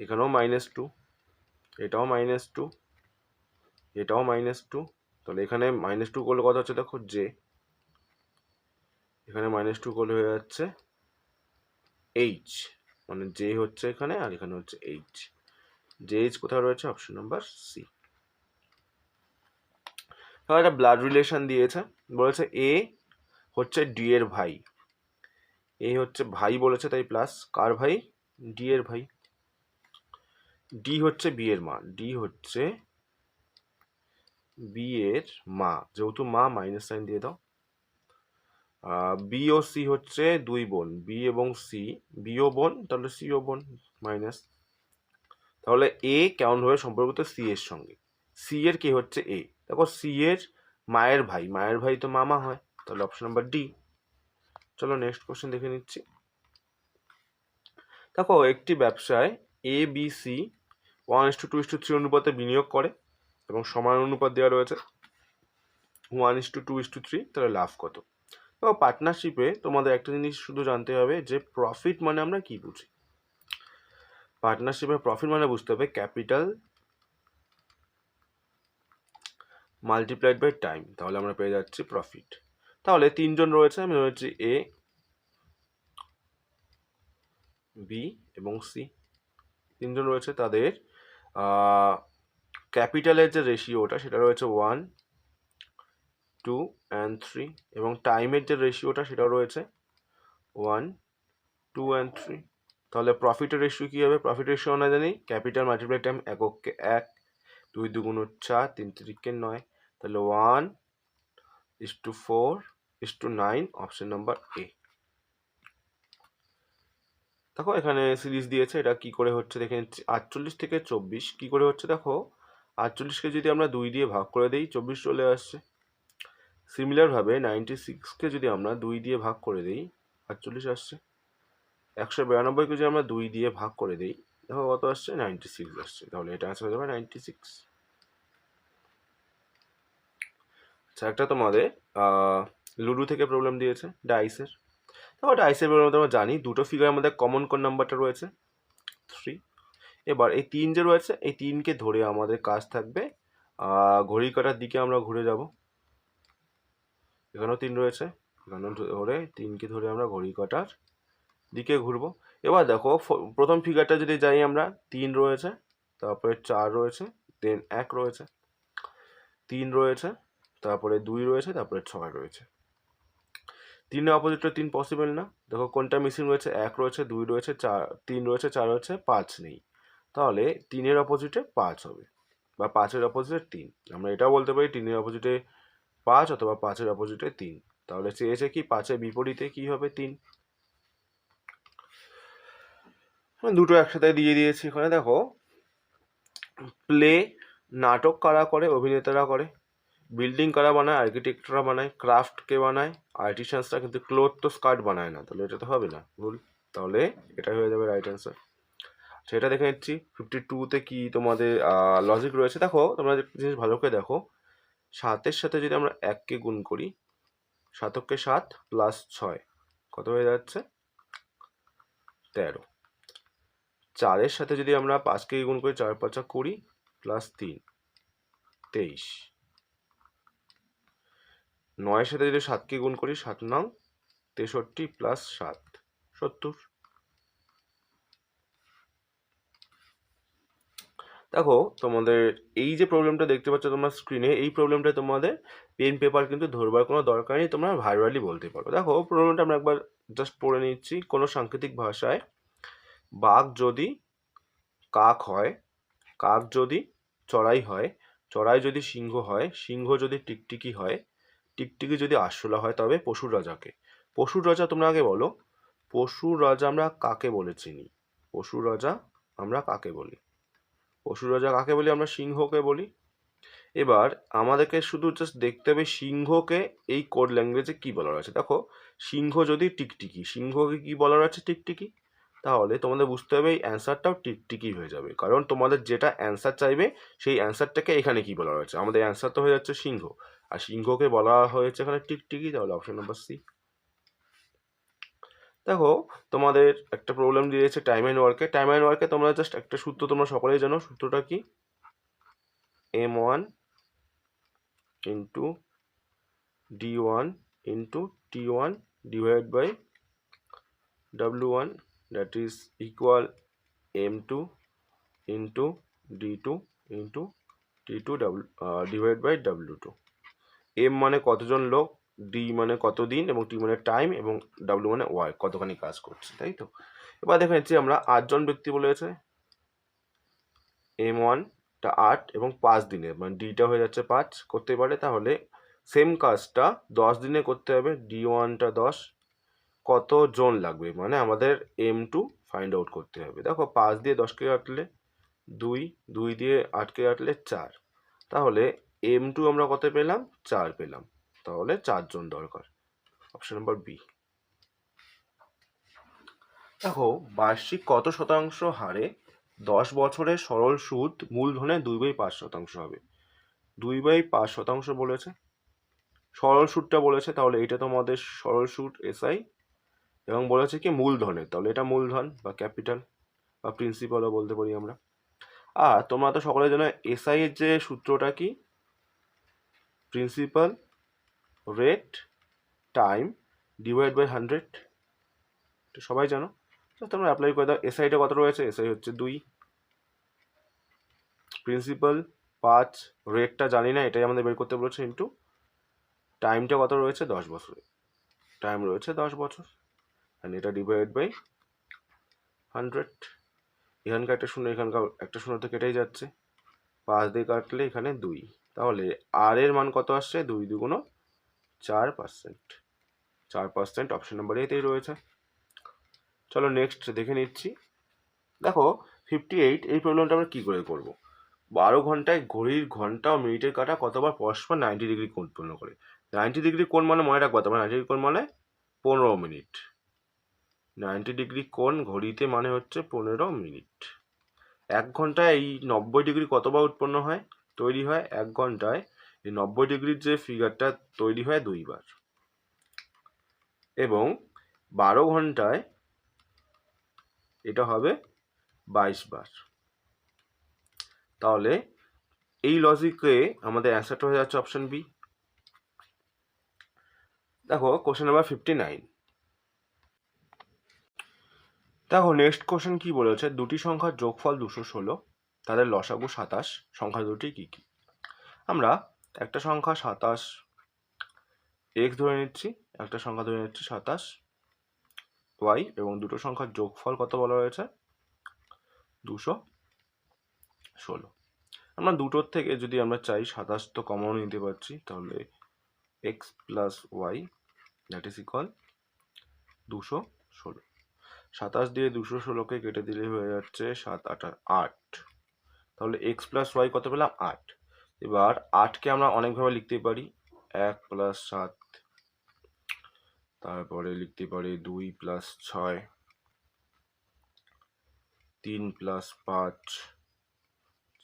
[SPEAKER 1] এখানেও -2, এটাও -2, এটাও -2, তাহলে এখানে -2 করলে কত হচ্ছে দেখো জে, এখানে -2 করলে হয়ে যাচ্ছে এইচ, মানে জে হচ্ছে এখানে আর এখানে হচ্ছে এইচ, জে এইচ কোথায় রয়েছে, অপশন নাম্বার সি। তাহলে একটা ব্লাড রিলেশন দিয়েছে, বলেছে এ হচ্ছে ডি এর ভাই, এ হচ্ছে ভাই বলেছে তাই প্লাস, কার ভাই, ডি এর ভাই। ডি হচ্ছে বি এর মা, ডি হচ্ছে বি এর মা, যেহেতু মা মাইনাস সাইন দিয়ে দাও। বি ও সি হচ্ছে দুই বোন, বি এবং সি, বিও বোন তাহলে সিও বোন মাইনাস। তাহলে এ কেমন ভাবে সম্পর্কিত সি এর সঙ্গে, সি এর কি হচ্ছে এ, দেখো সি এর মায়ের ভাই, মায়ের ভাই তো মামা হয়, তাহলে অপশন নাম্বার ডি। চলো নেক্সট কোশ্চেন দেখে নিচ্ছি। দেখো একটি ব্যবসায় এ বি সি 1:2:3 অনুপাতে বিনিয়োগ করে এবং সমান অনুপাত দেওয়া রয়েছে 1:2:3, তাহলে লাভ কত? তো পার্টনারশিপে তোমাদের একটা জিনিস শুধু জানতে হবে যে প্রফিট মানে আমরা কি বুঝি। পার্টনারশিপে প্রফিট মানে বুঝতে হবে ক্যাপিটাল মাল্টিপ্লাইড বাই টাইম, তাহলে আমরা পেয়ে যাচ্ছি প্রফিট। তাহলে তিনজন রয়েছে, আমি ধরেছি এ, বি এবং সি, তিনজন রয়েছে, তাদের ক্যাপিটালের যে রেশিওটা সেটা রয়েছে 1, 2 and 3, এবং টাইমের যে রেশিওটা সেটা রয়েছে 1, 2 and 3। তাহলে প্রফিটের রেশিও কী হবে? প্রফিট রেশিও আমরা জানি ক্যাপিটাল মাল্টিপ্লাই টাইম, এককে 1, 2 2 4, 3 3 9, তাহলে 1:4:9, অপশন নাম্বার এ। দেখো এখানে সিরিজ দিয়েছে, এটা কি করে হচ্ছে দেখে নিচ্ছি। 48 থেকে 24 কি করে হচ্ছে, দেখো 48কে যদি আমরা 2 দিয়ে ভাগ করে দিই 24 চলে আসছে। সিমিলারভাবে 96কে যদি আমরা 2 দিয়ে ভাগ করে দিই 48 আসছে। 192কে যদি আমরা 2 দিয়ে ভাগ করে দিই, দেখো কত আসছে, 96 আসছে। তাহলে এটা আনসার হয়ে যাবে 96। আচ্ছা, একটা তোমাদের লুডো থেকে প্রবলেম দিয়েছে ডাইসের। দেখো ডাইসের প্রবলেম আমরা জানি দুটো ফিগারের মধ্যে কমন কোন নাম্বারটা রয়েছে, 3। এবার এই 3 যে রয়েছে, এই 3কে ধরে আমাদের কাজ থাকবে ঘড়ি কাঁটার দিকে আমরা ঘুরে যাব। এখানেও 3 রয়েছে, এখানেও ধরে 3কে ধরে আমরা ঘড়ি কাঁটার দিকে ঘুরবো। এবার দেখো প্রথম ফিগারটা যদি যাই আমরা, 3 রয়েছে, তারপরে 4 রয়েছে, দেন 1 রয়েছে, 3 রয়েছে, তারপরে 2 রয়েছে, তারপরে 6 রয়েছে। 3 অপোজিটে 3 পসিবল না। দেখো কোনটা মিসিং রয়েছে, 1 রয়েছে, 2 রয়েছে, 3 রয়েছে, 4 রয়েছে, 5 নেই। তাহলে 3-এর অপোজিটে 5 হবে, বা 5-এর অপোজিটে 3। আমরা এটাও বলতে পারি 3-এর অপোজিটে 5 অথবা 5-এর অপোজিটে 3। তাহলে চেয়েছে কি 5-এর বিপরীতে কি হবে, 3। দুটো একসাথে দিয়ে দিয়েছি। এখানে দেখো প্লে, নাটক কারা করে, অভিনেতারা করে। বিল্ডিং কারা বানায়, আর্কিটেক্টরা বানায়। ক্রাফট কে বানায়, আর্টিসানসরা। কিন্তু ক্লোথ তো স্কার্ট বানায় না, তাহলে এটা তো হবে না, ভুল। তাহলে এটাই হয়ে যাবে রাইট অ্যান্সার। সেটা দেখে নিচ্ছি 52তে কি তোমাদের লজিক রয়েছে। দেখো তোমরা জিনিস ভালো করে দেখো, 7-এর সাথে যদি আমরা 1কে গুণ করি, 7-কে 7 প্লাস 6 কত হয়ে যাচ্ছে, 13। 4-এর সাথে যদি আমরা 5কে গুণ করি, 4 5 20 প্লাস 3 23। 9-এর সাথে যদি 7কে গুণ করি, 7 9 63 প্লাস 7 70। দেখো তোমাদের এই যে প্রবলেমটা দেখতে পাচ্ছ তোমার স্ক্রিনে, এই প্রবলেমটা তোমাদের পেন পেপার কিন্তু ধরবার কোনো দরকার নেই, তোমরা ভার্বালি বলতে পারো। দেখো প্রবলেমটা আমরা একবার জাস্ট পড়ে নিচ্ছি। কোনো সাংকেতিক ভাষায় বাঘ যদি কাক হয়, কাক যদি চড়াই হয়, চড়াই যদি সিংহ হয়, সিংহ যদি টিকটিকি হয়, টিকটিকি যদি আরশোলা হয়, তবে পশুর রাজাকে। পশুর রাজা তোমরা আগে বলো, পশুর রাজা আমরা কাকে বলে চিনি? পশুর রাজা আমরা কাকে বলি? পশুর রাজা কাকে বলি? আমরা সিংহকে বলি। এবার আমাদেরকে শুধু জাস্ট দেখতে হবে সিংহকে এই কোড ল্যাঙ্গুয়েজে কি বলার আছে। দেখো সিংহ যদি টিকটিকি, সিংহকে কি বলার আছে, টিকটিকি। তাহলে তোমাদের বুঝতে হবে এই অ্যান্সারটাও টিকটিকি হয়ে যাবে, কারণ তোমাদের যেটা অ্যান্সার চাইবে সেই অ্যান্সারটাকে এখানে কি বলা হয়েছে, আমাদের অ্যান্সার তো হয়ে যাচ্ছে সিংহ, আর সিংহকে বলা হয়েছে এখানে টিকটিকি, তাহলে অপশন নাম্বার সি। দেখো তোমাদের একটা প্রবলেম দিয়েছে টাইম অ্যান্ড ওয়ার্কে। টাইম অ্যান্ড ওয়ার্কে তোমরা জাস্ট একটা সূত্র তোমরা সকলেই জানো, সূত্রটা কি, m1 into d1 into t1 divided by w1, that is equal m2 into d2 into t2 divided by w2। m মানে কতজন লোক, d মানে কতদিন, এবং t মানে টাইম, এবং w মানে ওয়ার্ক, কতখানি কাজ করছে, তাই তো। এবার দেখে নিচ্ছি আমরা 8জন ব্যক্তি বলেছে, m1 এটা 8 এবং 5 দিনে, মানে ডিটা হয়ে যাচ্ছে 5 করতে পারে। তাহলে সেম কাজটা 10 দিনে করতে হবে। D1টা 10, কত জন লাগবে, মানে আমাদের M2 ফাইন্ড আউট করতে হবে। দেখো 5 দিয়ে 10কে কাটলে 2, 2 দিয়ে 8কে কাটলে 4, তাহলে M2 আমরা কত পেলাম, 4 পেলাম। তাহলে 4 জন দরকার, অপশন নাম্বার বি। দেখো বার্ষিক কত শতাংশ হারে 10 বছরের সরল সুদ মূলধনে 2/5% হবে। 2/5% বলেছে, সরল সুদটা বলেছে, তাহলে এটা তোমাদের সরল সুদ SI, এবং বলেছে কি মূলধনে, তাহলে এটা মূলধন বা ক্যাপিটাল বা প্রিন্সিপালও বলতে পারি আমরা। আর তোমরা তো সকলে জানো SI এর যে সূত্রটা কি, principal rate time divide by 100, সবাই জানো। তো তোমরা অ্যাপ্লাই করে দাও। SIটা কত রয়েছে, SI হচ্ছে 2, প্রিন্সিপাল 5, রেটটা জানি না, এটাই আমাদের বের করতে বলেছে, ইন্টু টাইমটা কত রয়েছে, 10 বছরে, টাইম রয়েছে 10 বছর, আর এটা ডিভাইড বাই 100। এখানকার একটা শূন্য, এখানকার একটা শূন্য তো কেটেই যাচ্ছে, 5 দিয়ে কাটলে এখানে 2, তাহলে আর এর মান কত আসছে, 2 2 4%, 4% অপশন নাম্বার এতেই রয়েছে। চলো নেক্সট দেখে নিচ্ছি। দেখো 58, এই প্রবলেমটা আমরা কী করে করবো। 12 ঘন্টায় ঘড়ির ঘন্টা ও মিনিটের কাঁটা কতবার পরস্পর 90 ডিগ্রি কোণ উৎপন্ন করে। 90 ডিগ্রি কোণ মানে মনে রাখবো, তোমার 90 ডিগ্রি কোণ মানে 15 মিনিট। 90 ডিগ্রি কোণ ঘড়িতে মানে হচ্ছে 15 মিনিট। 1 ঘন্টায় এই 90 ডিগ্রি কতবার উৎপন্ন হয়, তৈরি হয় 1 ঘন্টায় এই 90 ডিগ্রির যে ফিগারটা তৈরি হয় 2 বার, এবং 12 ঘন্টায় এটা হবে 22 বার। তাহলে এই লজিকে আমাদের অ্যান্সারটা হয়ে যাচ্ছে অপশন বি। দেখো কোশ্চেন নাম্বার 59। দেখো নেক্সট কোশ্চেন কি বলেছে, দুটি সংখ্যার যোগফল 216, তাদের লসাগু 27, সংখ্যা দুটি কি কি। আমরা একটা সংখ্যা 27 x ধরে নিচ্ছি, একটা সংখ্যা ধরে নিচ্ছি 27 y, এবং দুটো সংখ্যার যোগফল কত বলা হয়েছে, 216। আমরা দুটোর থেকে যদি আমরা চাই 27 তো কমন নিতে পারছি, তাহলে x plus Y that is equal 216। 27 দিয়ে 216কে কেটে দিলে হয়ে যাচ্ছে 7 8 8, তাহলে x প্লাস ওয়াই কত পেলাম, 8। এবার 8কে আমরা অনেকভাবে লিখতে পারি, 1 প্লাস 7, তারপরে লিখতে পারি 2 প্লাস 6, 3 প্লাস 5,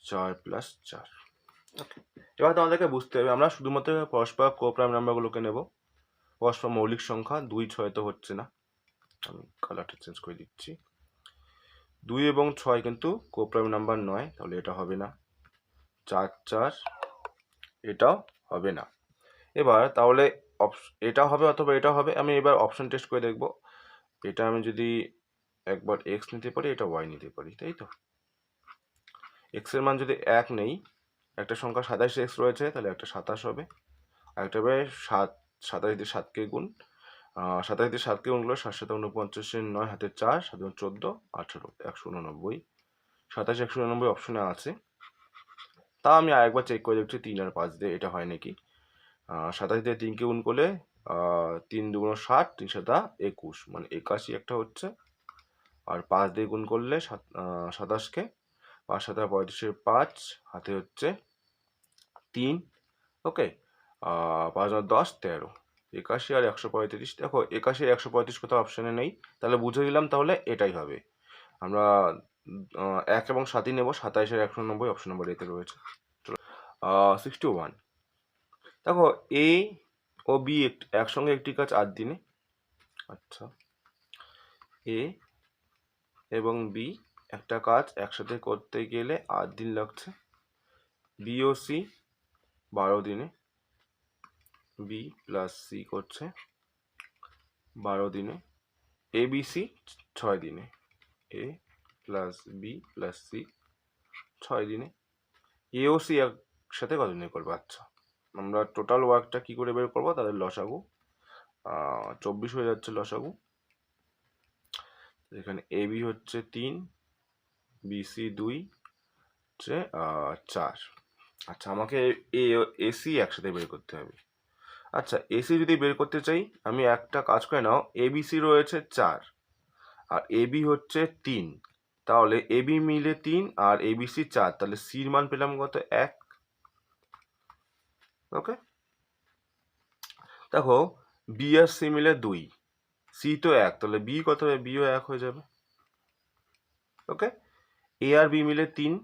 [SPEAKER 1] 4 প্লাস 4। ওকে, এবার তোমাদেরকে বুঝতে হবে, আমরা শুধুমাত্র পরস্পর কোপ্রাইম নাম্বারগুলোকে নেব। পরস্পর মৌলিক সংখ্যা 2 6 তো হচ্ছে না, আমি কালারটা চেঞ্জ করে দিচ্ছি। 2 এবং 6 কিন্তু কোপ্রাইম নাম্বার নয়, তাহলে এটা হবে না। 4 4 এটাও হবে না। এবার তাহলে এটা হবে অথবা এটা হবে, আমি এবার অপশন টেস্ট করে দেখব। এটা আমি যদি একবার x নিতে পারি, এটা y নিতে পারি, তাই তো। x এর মান যদি 1 নেই, একটা সংখ্যা 27x রয়েছে, তাহলে একটা 27 হবে, আর একটা হবে 7, 27 দিয়ে 7কে গুণ, 27 দিয়ে 7কে গুণ করলে 7 7 49, 9 হাতে 4, 7 14, 18, 189। 27 189 অপশনে আছে, তা আমি আরেকবার চেক করে দেখছি 3 আর 5 দিয়ে এটা হয় নাকি। 27 দিয়ে 3কে গুণ করলে 3 2 60, 3 7 21, মানে 81 একটা হচ্ছে। আর 5 দিয়ে গুণ করলে 27কে 5 7 35, 5 হাতে হচ্ছে 3। ওকে, 5 10 13, 81 আর 135। দেখো 81 আর 135 কোথাও অপশানে নেই, তাহলে বুঝে দিলাম, তাহলে এটাই হবে। আমরা 1 এবং 7ই নেব, 27 আর 190 অপশন নম্বর এতে রয়েছে। চলো 61। দেখো এ ও বি একসঙ্গে একটি কাজ 8 দিনে, আচ্ছা এ এবং বি একটা কাজ একসাথে করতে গেলে 8 দিন লাগছে। বি ও সি 12 দিনে, বি প্লাস সি করছে 12 দিনে, এ বি সি 6 দিনে, এ প্লাস বি প্লাস সি 6 দিনে। এ ও সি একসাথে কত দিনে করবে, আচ্ছা আমরা টোটাল ওয়ার্কটা কি করে বের করবো, তাদের লসাগু 24 হয়ে যাচ্ছে লসাগু। এখানে এ বি হচ্ছে 3, বি সি 2, হচ্ছে 4। আচ্ছা, আমাকে এসি একসাথে বের করতে হবে। আচ্ছা, এসি যদি বের করতে চাই, আমি একটা কাজ করে নাও, এবিসি রয়েছে 4 আর এবি হচ্ছে 3, তাহলে এবি মিলে 3 আর এবিসি 4, তাহলে সির মান পেলাম কত? 1। ওকে, দেখো বি আর সি মিলে 2, সি তো 1, তাহলে বি কত হবে? বিও 1 হয়ে যাবে। ওকে, এ আর বি মিলে 3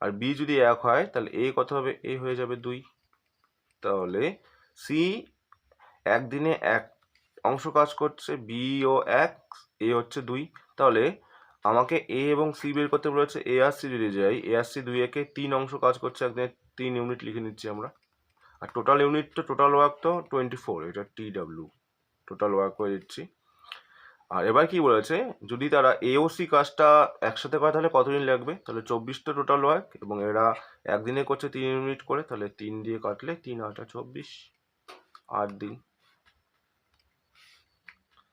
[SPEAKER 1] আর বি যদি 1 হয় তাহলে এ কত হবে? এ হয়ে যাবে 2। তাহলে সি একদিনে 1 অংশ কাজ করছে, বি ও 1, এ হচ্ছে 2। তাহলে আমাকে এ এবং সি বের করতে বলেছে। এ আর সি যদি যাই, এ আর সি 2 একে 3 অংশ কাজ করছে, একদিনে 3 ইউনিট লিখে নিচ্ছি আমরা। আর টোটাল ইউনিট তো টোটাল ওয়ার্ক তো 24, এটা TW টোটাল ওয়ার্ক করে দিচ্ছি। আর এবার কি বলেছে, যদি তারা এ ও সি কাজটা একসাথে করে তাহলে কতদিন লাগবে? তাহলে 24 তো টোটাল ওয়ার্ক, এবং এরা একদিনে করছে 3 ইউনিট করে, তাহলে 3 দিয়ে কাটলে 3 8 24, 8 দিন।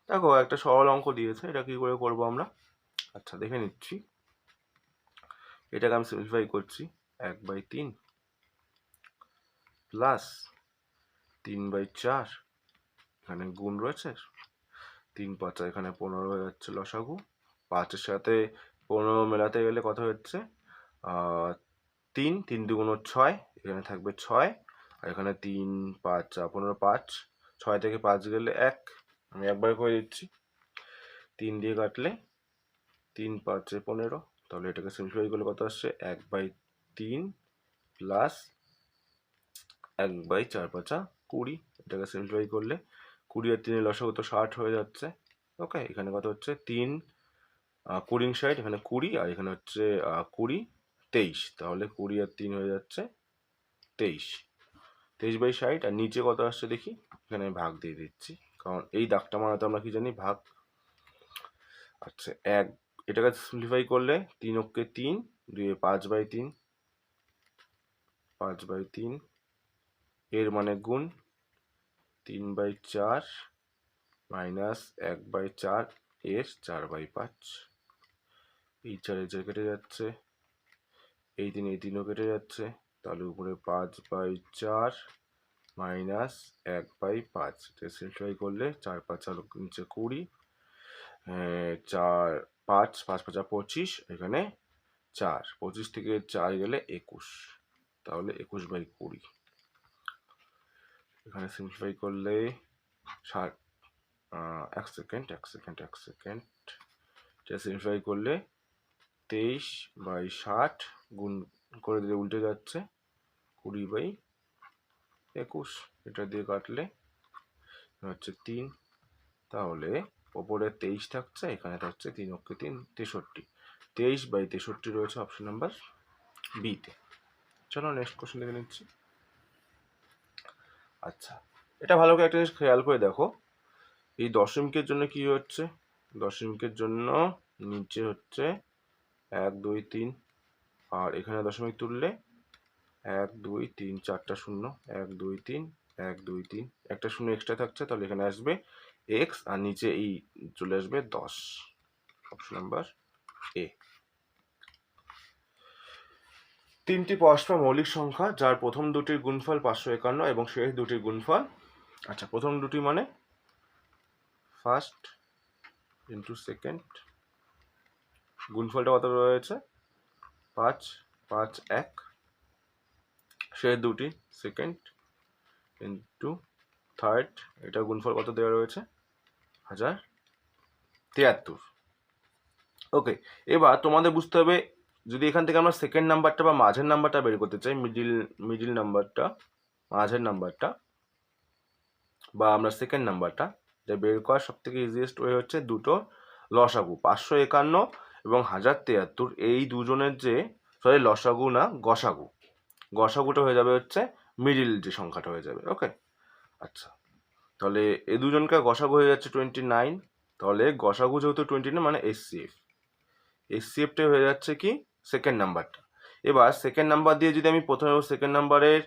[SPEAKER 1] দেখো একটা সরল অঙ্ক দিয়েছে, এটা কি করে করবো আমরা? আচ্ছা, দেখে নিচ্ছি। এটাকে আমি সিম্পলিফাই করছি। 1/3 প্লাস 3/4, এখানে গুণ রয়েছে, 3 5 এখানে 15 হয়ে যাচ্ছে লসাগু। 5-এর সাথে 15 মেলাতে গেলে কত হচ্ছে? 3 3 2 6, এখানে থাকবে 6, আর এখানে 3 5 15 5, 6 থেকে 5 গেলে 1, আমি একবার করে দিচ্ছি। 3 দিয়ে কাটলে 3 5 15, তাহলে এটাকে সিম্পলিফাই করলে কত আসছে? 1/3 প্লাস 1/4 5 20, এটাকে সিম্পলিফাই করলে 20 আর 3 লসাগু তো 60 হয়ে যাচ্ছে। ওকে, এখানে কত হচ্ছে? 3 20 60, এখানে 20, আর এখানে হচ্ছে 20 23, তাহলে 20 আর 3 হয়ে যাচ্ছে 23। 23/60, আর নিচে কত আসছে দেখি, এখানে ভাগ দিয়ে দিচ্ছি, কারণ এই দাগটা মানাতে আমরা কি জানি? ভাগ। আচ্ছা, এটাকে সিম্পলিফাই করলে 3 অক্ষে 3, 2 5/3, 5/3 এর মানে গুণ 3/4 মাইনাস 1/4 এর 4/5, এই 4 কেটে যাচ্ছে, এই 3ও কেটে যাচ্ছে, তাহলে উপরে 5/4 মাইনাস 1/5, সিম্পলিফাই করলে 4 5 নিচে 20, 4 5 5 5 25, এখানে 4, 25 থেকে 4 গেলে 21, তাহলে 21/20। এখানে সিম্পলিফাই করলে 1 সেকেন্ড, এটা সিম্পলিফাই করলে 23/60 গুণ করে দিলে উল্টে যাচ্ছে 20/21, এটা দিয়ে কাটলে হচ্ছে 3, তাহলে ওপরে 23 থাকছে, এখানে থাকছে 3 অক্ষে 3 63, 23/63 রয়েছে অপশন নাম্বার বিতে। চলো নেক্সট কোশ্চেন দেখে নিচ্ছি। আচ্ছা, এটা ভালো করে একটা জিনিস খেয়াল করে দেখো, এই দশমিকের জন্য কি হচ্ছে? দশমিকের জন্য নিচে হচ্ছে 1 2 3, আর এখানে দশমিক তুললে 1 2 3 4টা শূন্য, 1 2 3 1 2 3, একটা শূন্য এক্সট্রা থাকছে, তাহলে এখানে আসবে x, আর নিচে এই চলে আসবে 10, অপশন নাম্বার এ। 3টি পরস্পর মৌলিক সংখ্যা যার প্রথম দুটির গুণফল 551 এবং শেষ দুটির গুণফল, আচ্ছা প্রথম দুটি মানে ফার্স্ট ইন্টু সেকেন্ড, গুণফলটা কত রয়েছে? 5 5 1, শেষ দুটি সেকেন্ড ইন্টু থার্ড, এটা গুণফল কত দেওয়া রয়েছে? 1073। ওকে, এবার তোমাদের বুঝতে হবে, যদি এখান থেকে আমরা সেকেন্ড নাম্বারটা বা মাঝের নাম্বারটা বের করতে চাই, মিডিল নাম্বারটা, মাঝের নাম্বারটা, বা আমরা সেকেন্ড নাম্বারটা, এটা বের করার সব থেকে ইজিয়েস্ট ওয়ে হচ্ছে দুটো লসাগু 551 এবং 1073, এই দুজনের যে, সরি লসাগু না গসাগু, গসাগুটা হয়ে যাবে হচ্ছে মিডিল যে সংখ্যাটা হয়ে যাবে। ওকে, আচ্ছা, তাহলে এই দুজনকে গসাগু হয়ে যাচ্ছে 29, তাহলে গসাগু যেহেতু 29 মানে এসসিএফটা হয়ে যাচ্ছে কি সেকেন্ড নাম্বারটা। এবার সেকেন্ড নাম্বার দিয়ে যদি আমি প্রথমে সেকেন্ড নাম্বারের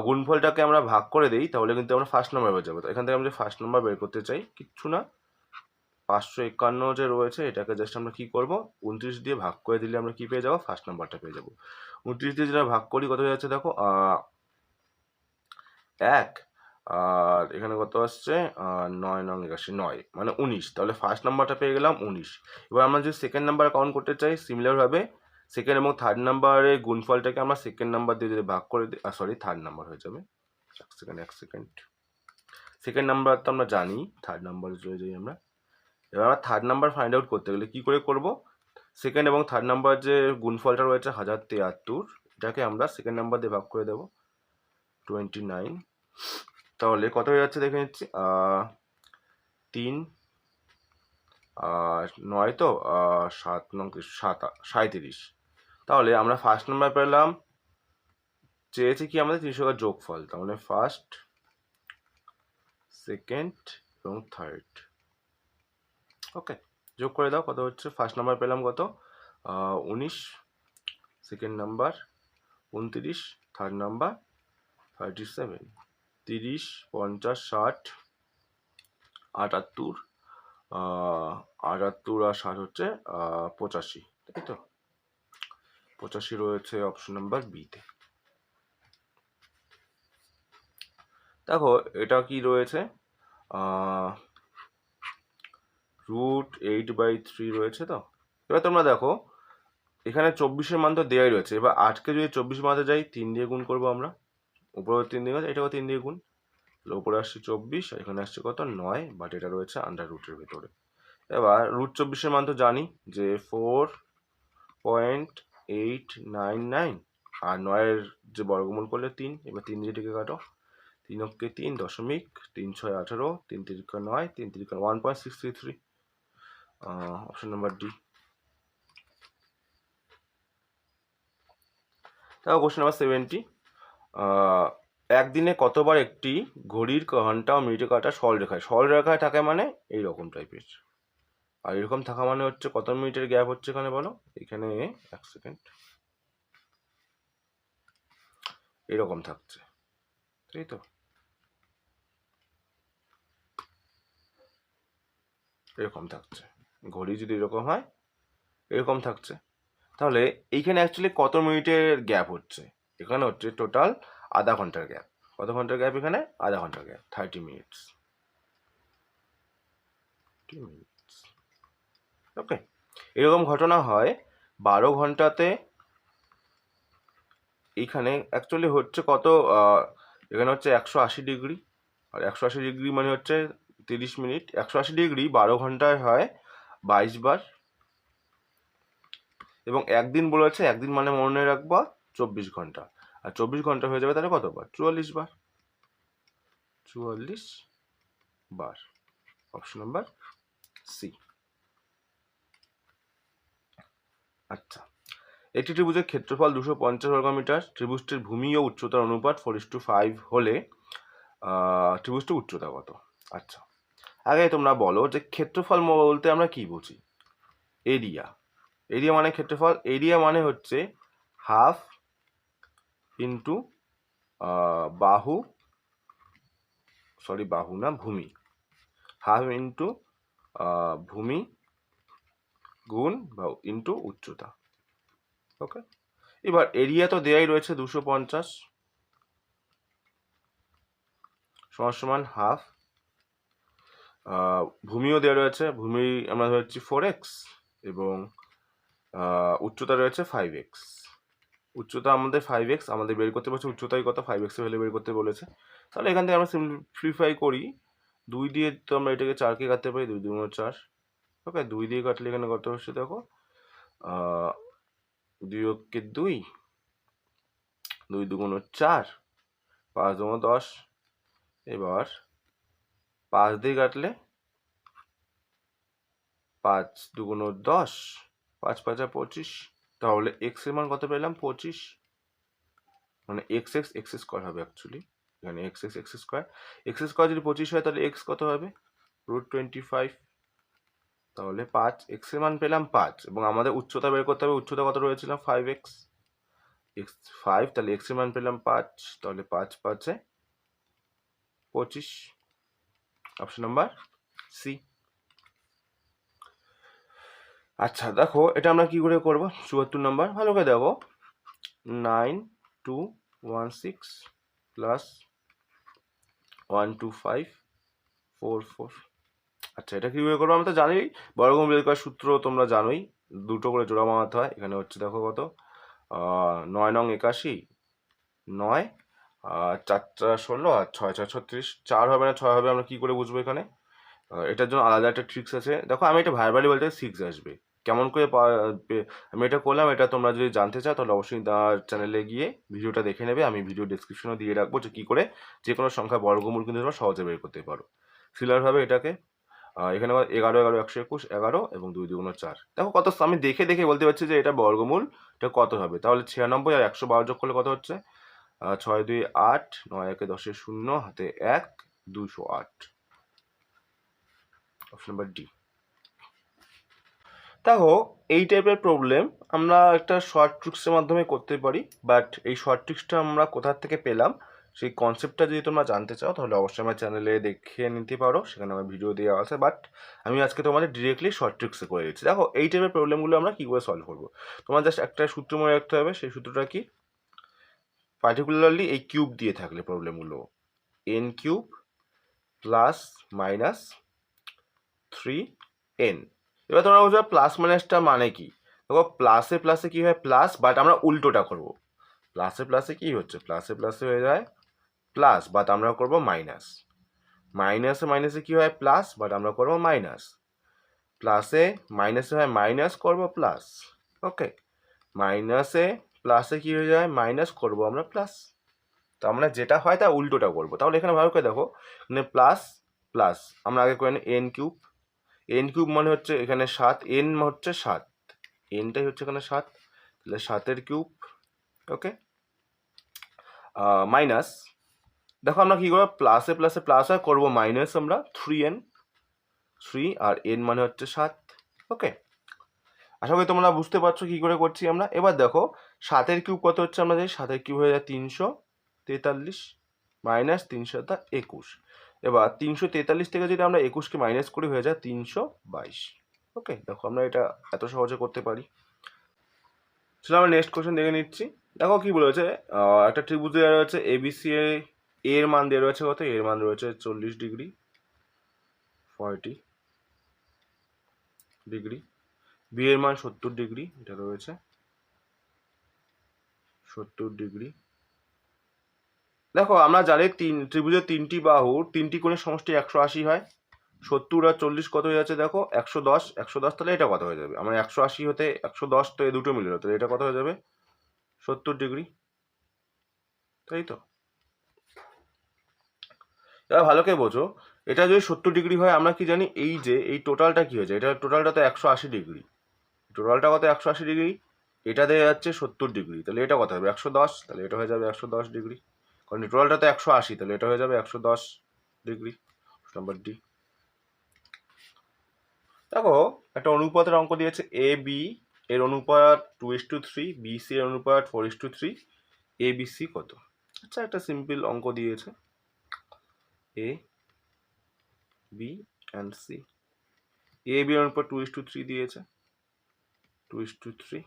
[SPEAKER 1] গুণফলটাকে আমরা ভাগ করে দিই, তাহলে কিন্তু আমরা ফার্স্ট নাম্বার বের যাবো। এখান থেকে আমরা ফার্স্ট নাম্বার বের করতে চাই, কিচ্ছু না, 551 যে রয়েছে এটাকে জাস্ট আমরা কি করব, 29 দিয়ে ভাগ করে দিলে আমরা কি পেয়ে যাবো? ফার্স্ট নাম্বারটা পেয়ে যাবো। 29 দিয়ে যেটা ভাগ করি কত হয়ে যাচ্ছে দেখো, 1, আর এখানে কত আসছে, 9 9 81 9 মানে 19। তাহলে ফার্স্ট নাম্বারটা পেয়ে গেলাম 19। এবার আমরা যদি সেকেন্ড নাম্বার কাউন্ট করতে চাই, সিমিলারভাবে সেকেন্ড এবং থার্ড নাম্বারের গুণফলটাকে আমরা সেকেন্ড নাম্বার দিয়ে যদি ভাগ করে দিই, সরি থার্ড নাম্বার হয়ে যাবে, এক সেকেন্ড। সেকেন্ড নাম্বার তো আমরা জানি, থার্ড নাম্বারে চলে যাই আমরা। এবার আমরা থার্ড নাম্বার ফাইন্ড আউট করতে গেলে কী করে করব, সেকেন্ড এবং থার্ড নাম্বার যে গুণফলটা রয়েছে 1073, এটাকে আমরা সেকেন্ড নাম্বার দিয়ে ভাগ করে দেবো 29। তাহলে কত হয়ে যাচ্ছে দেখে নিচ্ছি, 3 আর 9 তো 7 37। তাহলে আমরা ফার্স্ট নাম্বার পেলাম, চেয়েছি কি আমাদের 300 যোগফল, তার মানে ফার্স্ট, সেকেন্ড এবং থার্ড। ওকে, যোগ করে দাও, কত হচ্ছে, ফার্স্ট নাম্বার পেলাম কত, 19, সেকেন্ড নাম্বার 29, থার্ড নাম্বার 37, 30, 50, 60, 78, 78 আর 60 হচ্ছে 85, তাই তো, 85 রয়েছে অপশন নাম্বার বিতে। দেখো এটা কি রয়েছে, √8/3 রয়েছে। তো এবার তোমরা দেখো এখানে 24-এর মান তো দেওয়াই রয়েছে। এবার 8কে যদি 24 বানাতে যাই, 3 দিয়ে গুণ করবো আমরা, উপরে 3 দিয়ে, এটাও 3 দিয়ে গুণ, উপরে আসছে 24 আর এখানে আসছে কত 9, বাট এটা রয়েছে আন্ডার রুটের ভিতরে। এবার √24-এর মান তো জানি যে 4.899, আর 9-এর যে বর্গমূল করলে 3, এবার 3 দিয়ে টিকে কাটো, 3 অক্ষে 3, দশমিক, 3 6 18, 3 3 9, 3 3 1.633, অপশন নাম্বার ডি। তারপর কোশ্চেন নাম্বার 70, একদিনে কতবার একটি ঘড়ির ঘন্টা ও মিনিটে কাটা সরলরেখায় থাকে, মানে এইরকম টাইপের, আর এরকম থাকা মানে হচ্ছে কত মিনিটের গ্যাপ হচ্ছে এখানে বলো, এখানে 1 সেকেন্ড, এরকম থাকছে, তাই তো, এরকম থাকছে, ঘড়ি যদি এরকম হয় এরকম থাকছে। তাহলে এইখানে অ্যাকচুয়ালি কত মিনিটের গ্যাপ হচ্ছে, এখানে হচ্ছে টোটাল আধা ঘন্টার গ্যাপ। কত ঘন্টার গ্যাপ এখানে, আধা ঘন্টার গ্যাপ, 30 মিনিটস। ওকে, এরকম ঘটনা হয় 12 ঘন্টাতে। এইখানে অ্যাকচুয়ালি হচ্ছে কত, এখানে হচ্ছে 180 ডিগ্রি, আর 180 ডিগ্রি মানে হচ্ছে 30 মিনিট, 180 ডিগ্রি 12 ঘন্টায় হয় 22 বার, এবং একদিন বলেছে, একদিন মানে মনে রাখবো 24 ঘন্টা, আর 24 ঘন্টা হয়ে যাবে তাহলে কতবার, 44 বার, 44 বার, অপশন নাম্বার সি। আচ্ছা, একটি ত্রিভুজের ক্ষেত্রফল 250 বর্গমিটার, ত্রিভুজটির ভূমি ও উচ্চতার অনুপাত 4:5 হলে ত্রিভুজটির উচ্চতা কত? আচ্ছা, আগে তোমরা বলো যে ক্ষেত্রফল বলতে আমরা কি বুঝি? এরিয়া, এরিয়া মানে ক্ষেত্রফল, এরিয়া মানে হচ্ছে হাফ ইন্টু বাহু, সরি বাহু না, ভূমি, হাফ ইন্টু ভূমি গুণ বা ইন্টু উচ্চতা। ওকে, এবার এরিয়া তো দেয়াই রয়েছে 250 সমান হাফ, ভূমিও দেওয়া রয়েছে, ভূমি আমরা ধরছি 4x, এবং উচ্চতা রয়েছে 5x। উচ্চতা আমাদের 5x, আমাদের বের করতে বলছে উচ্চতাই কত, 5x এর ভ্যালু বের করতে বলেছে। তাহলে এখান থেকে আমরা সিম্পলিফাই করি, 2 দিয়ে তো আমরা এটাকে 4কে কাটতে পারি, 2 2 4। ওকে, 2 দিয়ে কাটলে এখানে কত হচ্ছে দেখো, 2 অক্ষে 2, 2 2 4, 5 2 10। এবার 5 দিয়ে কাটলে 5 2 10, 5 5 25। তাহলে এক্স এর মান কত পেলাম, 25, মানে এক্স এক্স এক্স স্কোয়ার হবে অ্যাকচুয়ালি, এখানে x x x square, x square যদি 25 হয় তাহলে এক্স কত হবে, √25। তাহলে 5, এক্স এর মান পেলাম 5, এবং আমাদের উচ্চতা বের করতে হবে, উচ্চতা কত রয়েছিল 5x, এক্স 5, তাহলে এক্স এর মান পেলাম 5, তাহলে 5 5 25, অপশন নাম্বার সি। আচ্ছা দেখো এটা আমরা কি করে করব, 74 নাম্বার, ভালো করে দেখো, 9216 প্লাস 12544। আচ্ছা, এটা কীভাবে করবো আমরা তো জানি, বর্গমূল বের করার সূত্র তোমরা জানোই, দুটো করে জোড়া বানাতে হয়। এখানে হচ্ছে দেখো কত, 9 নং 81, 9 আর 4 16 আর 6 6 36, 4 হবে না 6 হবে, আমরা কি করে বুঝবো এখানে? এটার জন্য আলাদা একটা ট্রিক্স আছে। দেখো আমি এটা ভার্বালি বলতে 6 আসবে, কেমন করে আমি এটা করলাম, এটা তোমরা যদি জানতে চাও তাহলে অবশ্যই তার চ্যানেলে গিয়ে ভিডিওটা দেখে নেবে। আমি ভিডিও ডেসক্রিপশনে দিয়ে রাখবো যে কী করে যে কোনো সংখ্যা বর্গমূল কিন্তু তোমরা সহজে বের করতে পারো। সিমিলারভাবে এটাকে এখানে 11 11 121 11 এবং 2 2 4। দেখো কত, আমি দেখে দেখে বলতে পারছি যে এটা বর্গমূল এটা কত হবে। তাহলে 96 আর 112 যোগ করলে কত হচ্ছে? 6 2 8, 9 1 10 0, হাতে 1, 208। Option number D. দেখো এই টাইপের প্রবলেম আমরা একটা শর্ট ট্রিক্সের মাধ্যমে করতে পারি, বাট এই শর্ট ট্রিক্সটা আমরা কোথা থেকে পেলাম সেই কনসেপ্টটা যদি তোমরা জানতে চাও তাহলে অবশ্যই আমার চ্যানেলে দেখে নিতে পারো, সেখানে আমার ভিডিও দেওয়া আছে। বাট আমি আজকে তোমাদের ডিরেক্টলি শর্ট ট্রিক্সে করে দিচ্ছি। দেখো এই টাইপের প্রবলেমগুলো আমরা কী করে সলভ করবো, তোমার জাস্ট একটা সূত্র মনে রাখতে হবে। সেই সূত্রটা কি? পার্টিকুলারলি এই কিউব দিয়ে থাকলে প্রবলেমগুলো n cube plus minus 3n। এবার তোমরা বুঝবে প্লাস মাইনাসটা মানে কি। দেখো প্লাসে প্লাসে কি হয় প্লাস, বাট আমরা উল্টোটা করব। প্লাসে প্লাসে কি হচ্ছে, প্লাসে প্লাসে হয়ে যায় প্লাস, বাট আমরা করব মাইনাস। মাইনাসে মাইনাসে কি হয় প্লাস, বাট আমরা করব মাইনাস। প্লাসে মাইনাসে হয় মাইনাস, করব প্লাস। ওকে, মাইনাসে প্লাসে কি হয়ে যায় মাইনাস, করব আমরা প্লাস। তো আমরা যেটা হয় তা উল্টোটা করবো। তাহলে এখানে ভালো করে দেখো, মানে প্লাস প্লাস আমরা আগে করে নিই এন কিউব। এন কিউব মানে হচ্ছে এখানে 7, এন হচ্ছে 7, এনটাই হচ্ছে এখানে 7, তাহলে 7 কিউব। ওকে, মাইনাস, দেখো আমরা কী করবো, প্লাসে প্লাসে প্লাস হয়, করবো মাইনাস আমরা 3n, 3 আর n মানে হচ্ছে 7। ওকে, আশা করি তোমরা বুঝতে পারছো কী করে করছি আমরা। এবার দেখো 7 কিউব কত হচ্ছে, আমরা জানি 7 কিউব হয়ে যায় 343 মাইনাস 321। এবার 343 থেকে যদি আমরা 21কে মাইনাস করি হয়ে যায় 322। ওকে, দেখো আমরা এটা এত সহজে করতে পারি। চলো আমরা নেক্সট কোশ্চেন দেখে নিচ্ছি। দেখো কি বলেছে, একটা ত্রিভুজ দেওয়া রয়েছে এবিসি, এর মান দেওয়া রয়েছে কত, এর মান রয়েছে 40 ডিগ্রি, 40 ডিগ্রি, বি এর মান 70 ডিগ্রি, এটা রয়েছে 70 ডিগ্রি। দেখো আমরা জানি ত্রিভুজের 3টি বাহুর 3টি কোণের সমষ্টি 180 হয়। 70 আর 40 কত হয়ে যাচ্ছে দেখো 110, 110, তাহলে এটা কত হয়ে যাবে, আমরা 180 হতে 110 তো এই দুটো মিলে, তাহলে এটা কত হয়ে যাবে 70 ডিগ্রি, তাই তো? এবার ভালো করে বোঝো, এটা যদি 70 ডিগ্রি হয় আমরা কি জানি, এই যে এই টোটালটা কি হয়েছে, এটা টোটালটা তো 180 ডিগ্রি, টোটালটা কত 180 ডিগ্রি, এটা দেওয়া যাচ্ছে 70 ডিগ্রি, তাহলে এটা কত হবে 110, তাহলে এটা হয়ে যাবে 110 ডিগ্রি, কারণ টোটালটা তো 180, তাহলে এটা হয়ে যাবে 110 ডিগ্রি। Number D. দেখো একটা অনুপাতের অঙ্ক দিয়েছে, এ বি এর অনুপাত 2:3, বি সি এর অনুপাত 4:3, এ বি সি কত? আচ্ছা, একটা সিম্পল অঙ্ক দিয়েছে, A B and C. A B এর অনুপাত 2:3 দিয়েছে, 2:3,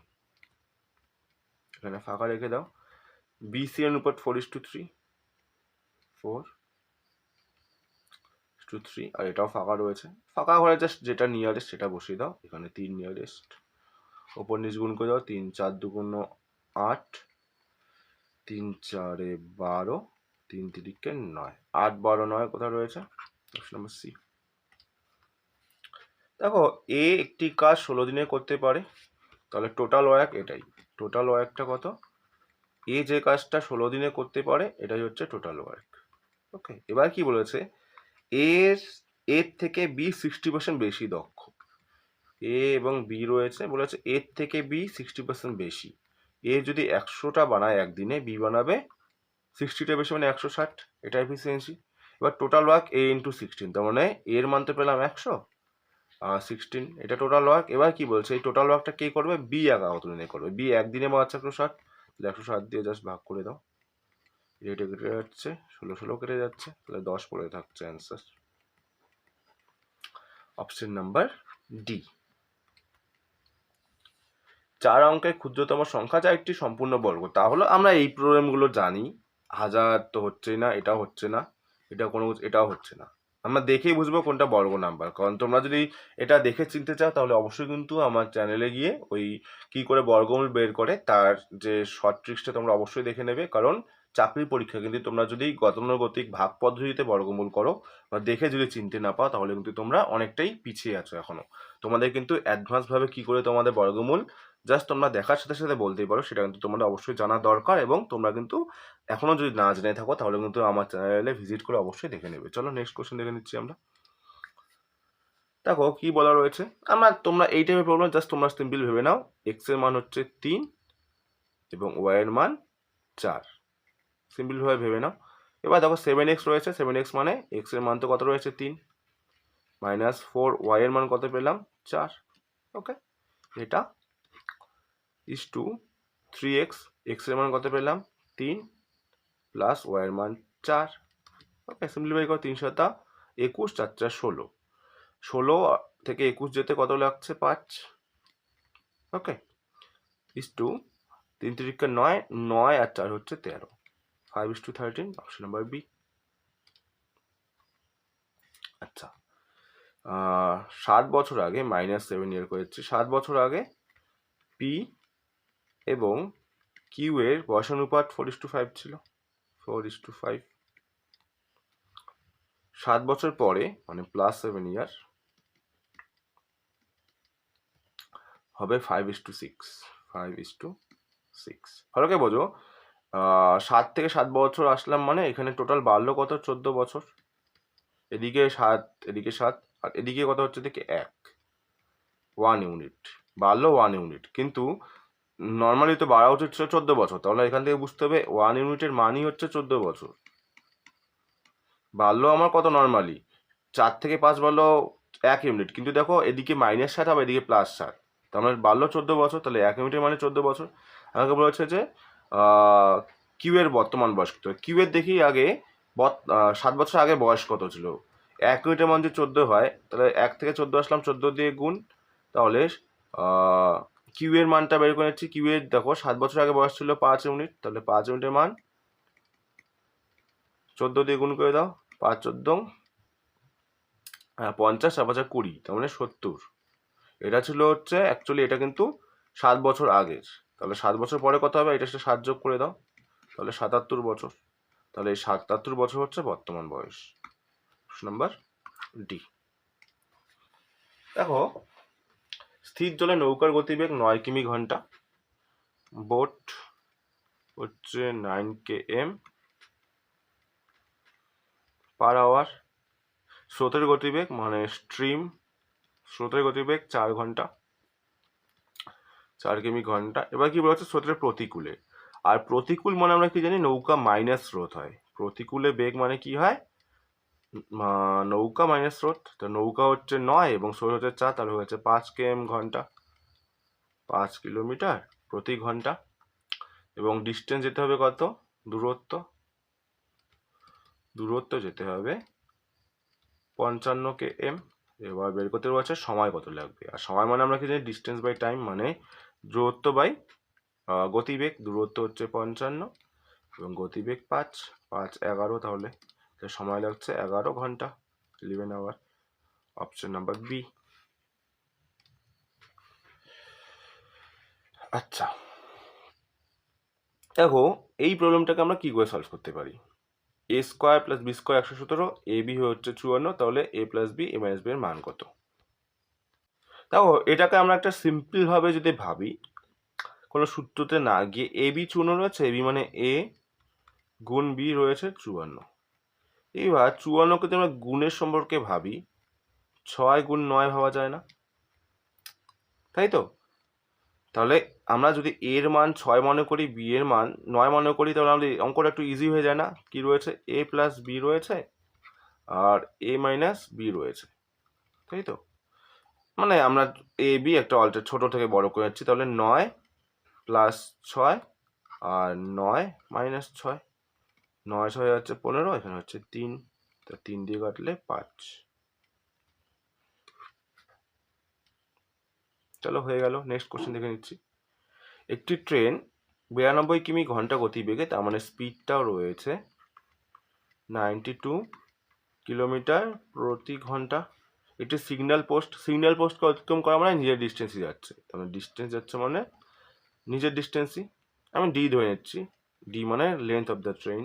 [SPEAKER 1] এখানে ফাঁকা রেখে দাও। বি সি এর অনুপাত 4:3, 4:3, আর এটাও ফাঁকা রয়েছে। ফাঁকা ঘরে জাস্ট যেটা নিয়ারেস্ট সেটা বসিয়ে দাও, এখানে 3 নিয়ারেস্ট, ওপর নিচ গুণ করে দাও, 3 4 2 8, 3 4 12, 3 3 9, 8 12 9 কোথায় রয়েছে, অপশন নাম্বার সি। দেখো এ একটি কাজ 16 দিনে করতে পারে, তাহলে টোটাল ওয়ার্ক এটাই, টোটাল ওয়ার্কটা কত, এ যে কাজটা 16 দিনে করতে পারে এটাই হচ্ছে টোটাল ওয়ার্ক। ওকে, এবার কি বলেছে, এর থেকে বি 60% বেশি দক্ষ। এ এবং বি রয়েছে, বলেছে এর থেকে বি 60% বেশি। এ যদি 100টা বানায় একদিনে, বি বানাবে 60টা বেশি, মানে 160, এটা এফিসিয়েন্সি। এবার টোটাল ওয়ার্ক এ ইন্টু 16, তার মানে এর মান তো পেলাম 100 আর 16, এটা টোটাল ওয়ার্ক। এবার কি বলছে, এই টোটাল ওয়ার্কটা কে করবে, বি একা কত দিনে করবে, বি একদিনে বানাচ্ছে 160, তাহলে 160 দিয়ে জাস্ট ভাগ করে দাও, এটা কেটে যাচ্ছে, 16 16 কেটে যাচ্ছে, তাহলে 10 পড়ে থাকছে অ্যান্সার, অপশন নাম্বার ডি। 4 অঙ্কের ক্ষুদ্রতম সংখ্যা যা একটি সম্পূর্ণ বর্গ। তাহলে আমরা এই প্রবলেমগুলো জানি। 1000 তো হচ্ছেই না, এটাও হচ্ছে না, এটাও হচ্ছে না। আমরা দেখেই বুঝবো কোনটা বর্গ নাম্বার। কারণ তোমরা যদি এটা দেখে চিনতে চাও তাহলে অবশ্যই কিন্তু আমার চ্যানেলে গিয়ে ওই কি করে বর্গমূল বের করে তার যে শর্ট ট্রিক্সটা তোমরা অবশ্যই দেখে নেবে। কারণ চাকরির পরীক্ষা কিন্তু তোমরা যদি গতানুগতিক ভাগ পদ্ধতিতে বর্গমূল করো বা দেখে যদি চিনতে না পাও তাহলে কিন্তু তোমরা অনেকটাই পিছিয়ে আছো এখনো। তোমাদের কিন্তু অ্যাডভান্স ভাবে কি করে তোমাদের বর্গমূল জাস্ট তোমরা দেখার সাথে সাথে বলতেই পারো, সেটা কিন্তু তোমাদের অবশ্যই জানা দরকার। এবং তোমরা কিন্তু এখনো যদি না জেনে থাকো তাহলে কিন্তু আমার চ্যানেলে ভিজিট করে অবশ্যই দেখে নেবে। চলো নেক্সট কোশ্চেন দেখে নিচ্ছি আমরা। দেখো কি বলা রয়েছে। তোমরা এই টাইপের প্রবলেম জাস্ট তোমরা সিম্পল ভেবে নাও, এক্স এর মান হচ্ছে 3 এবং ওয়াই এর মান 4। সিম্পল ভাবে ভেবে নাও। এবার দেখো 7x রয়েছে, 7x মানে এক্স এর মান তো কত রয়েছে 3 মাইনাস 4 ওয়াই এর মান কত পেলাম 4। ওকে, এটা ইস টু 3x, এক্স এর মান কত পেলাম 3 প্লাস ওয়াই এর মান 4। ওকে, সিম্পলিফাই করো, 3 7 21, 4 4 16, 16 থেকে 21 যেতে কত লাগছে 5। ওকে, ইস টু 3 3 9, 9 আর 4 হচ্ছে 13, 5:13, অপশন নাম্বার বি। আচ্ছা, 7 বছর আগে -7 ইয়ার করেছি, 7 বছর আগে পি এবং কিউ এর বয়স অনুপাত 4:5 ছিল, 4:5। 7 বছর পরে মানে +7 ইয়ার হবে 5:6, 5:6। ভালো করে বোঝো, 7 থেকে 7 বছর আসলাম মানে এখানে টোটাল বাড়লো কত 14 বছর। এদিকে 7, এদিকে 7, আর এদিকে কত হচ্ছে দেখে 1 ইউনিট বাড়লো, 1 ইউনিট। কিন্তু নর্মালি তো বাড়া উচিত ছিল 14 বছর, তাহলে এখান থেকে বুঝতে হবে 1 ইউনিটের মানই হচ্ছে 14 বছর। বাড়লো আমার কত নর্মালি 4 থেকে 5 বাড়লো 1 ইউনিট, কিন্তু দেখো এদিকে -7 হবে, এদিকে +7, তার মানে বাড়লো 14 বছর, তাহলে 1 ইউনিটের মানে 14 বছর। আমাকে বলেছে যে কিউ এর বর্তমান বয়স কত। কিউ এর দেখি আগে 7 বছর আগে বয়স কত ছিল। 1 ইউনিটের মান যদি 14 হয় তাহলে 1 থেকে 14 আসলাম, 14 দিয়ে গুণ, তাহলে কিউ এর মানটা বের করে নিচ্ছি। কিউ এর দেখো 7 বছর আগে বয়স ছিল 5 ইউনিট, তাহলে 5 ইউনিটের মান 14 দিয়ে গুণ করে দাও, 5 14 50, আর 5 20, তার মানে 70। এটা ছিল হচ্ছে অ্যাকচুয়ালি, এটা কিন্তু 7 বছর আগের। তাহলে 7 বছর পরে কত হবে, এটা 7 যোগ করে দাও, তাহলে 77 বছর। তাহলে এই 77 বছর হচ্ছে বর্তমান বয়স। Number D. দেখো, স্থির জলে নৌকার গতিবেগ 9 কিমি ঘন্টা, বোট হচ্ছে 9 km পার আওয়ার। স্রোতের গতিবেগ মানে স্ট্রিম, স্রোতের গতিবেগ 4 ঘন্টা, 4 কিমি ঘন্টা। এবার কি বলা হচ্ছে স্রোতের প্রতিকূলে। আর প্রতিকূল মানে আমরা কি জানি, নৌকা মাইনাস স্রোত হয়। প্রতিকূলে বেগ মানে কি হয়, নৌকা মাইনাস স্রোত। তো নৌকা হচ্ছে 9 এবং স্রোত হচ্ছে 4, তাহলে হচ্ছে 5 km ঘন্টা, 5 কিলোমিটার প্রতি ঘন্টা। এবং ডিস্টেন্স যেতে হবে কত, দূরত্ব যেতে হবে 55 km। এবার বের করতে বলছে সময় কত লাগবে। আর সময় মানে আমরা কি জানি, ডিস্টেন্স বাই টাইম, মানে দূরত্ব বাই গতিবেগ। দূরত্ব হচ্ছে 55 এবং গতিবেগ 5, 5 11, তাহলে সময় লাগছে 11 ঘন্টা, 11 আওয়ার। Option number B. আচ্ছা, দেখো এই প্রবলেমটাকে আমরা কি করে সলভ করতে পারি। a square plus B square 117, A B হচ্ছে 54, তাহলে a plus B, A minus B এর মান কত। দেখো এটাকে আমরা একটা সিম্পল ভাবে যদি ভাবি, কোনো সূত্রতে না গিয়ে, এ বি 54 রয়েছে, এ বি মানে এ গুণ বি রয়েছে 54। এইবার 54কে যদি আমরা গুণের সম্পর্কে ভাবি, 6 গুণ 9 ভাবা যায় না, তাই তো। তাহলে আমরা যদি এর মান 6 মনে করি, বি এর মান 9 মনে করি, তাহলে আমাদের অঙ্কটা একটু ইজি হয়ে যায় না। কি রয়েছে, এ প্লাস বি রয়েছে আর এ মাইনাস বি রয়েছে, তাই তো। মানে আমরা এ বি একটা অল্টার ছোট থেকে বড় করে যাচ্ছি, তাহলে 9 প্লাস 6 আর 9 মাইনাস 6, 9 6 হচ্ছে 15, এখানে হচ্ছে 3, তা 3 দিয়ে কাটলে 5। চলো হয়ে গেল। নেক্সট কোশ্চেন দেখে নিচ্ছি। একটি ট্রেন 92 কিমি ঘন্টা গতিবেগে, তার মানে স্পিডটাও রয়েছে 92 কিলোমিটার প্রতি ঘন্টা। একটি সিগন্যাল পোস্ট অতিক্রম করা মানে নিজের ডিস্টেন্সই যাচ্ছে, তার মানে ডিস্টেন্স যাচ্ছে মানে নিজের ডিস্টেন্সই। আমি ডি ধরে নিচ্ছি, ডি মানে length of the train,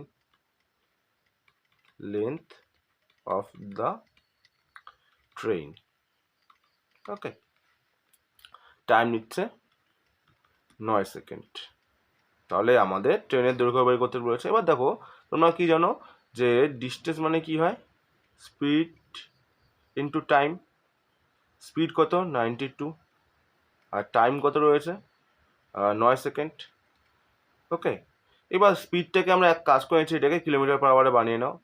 [SPEAKER 1] length of the train. Okay, time নিচ্ছে 9 সেকেন্ড। তাহলে আমাদের ট্রেনের দৈর্ঘ্য বের করতে বলেছে। এবার দেখো তোমরা কি জানো যে ডিস্টেন্স মানে কি হয়, স্পিড ইন্টু টাইম। স্পিড কত 92 আর টাইম কত রয়েছে 9 সেকেন্ড। ওকে, এবার স্পিডটাকে আমরা এক কাজ করে নিচ্ছি, এটাকে কিলোমিটার পার আওয়ারে বানিয়ে নাও,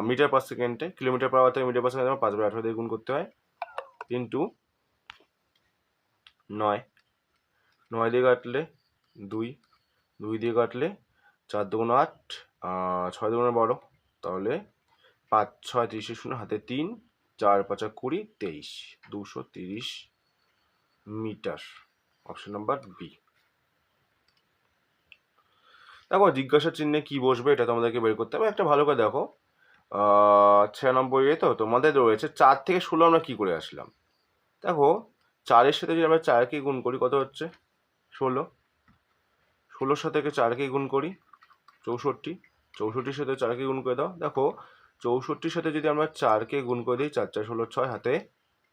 [SPEAKER 1] মিটার পার সেকেন্ডে। কিলোমিটার পার আওয়ার থেকে মিটার পার সেকেন্ডে 5/18 দিয়ে গুণ করতে হয়, ইন্টু 9। 9 দিয়ে কাটলে 2, 2 দিয়ে কাটলে 4 দুগুণ 8, 6 দুগুণ 12, তাহলে 5 6 30 শূন্য হাতে 3, 4 5 20, 23, 230 মিটার। Option number B. দেখো জিজ্ঞাসা চিহ্নে কি বসবে এটা তোমাদেরকে বের করতে হবে। একটা ভালো করে দেখো, 96 তো তোমাদের রয়েছে 4 থেকে 16 আমরা কি করে আসলাম। দেখো 4-এর সাথে যদি আমরা 4কে গুণ করি কত হচ্ছে 16, 16-র সাথে 4কে গুণ করি 64, 64-র সাথে 4কে গুণ করে দাও। দেখো 64-র সাথে যদি আমরা 4কে গুণ করে দিই, 4 4 16 6 হাতে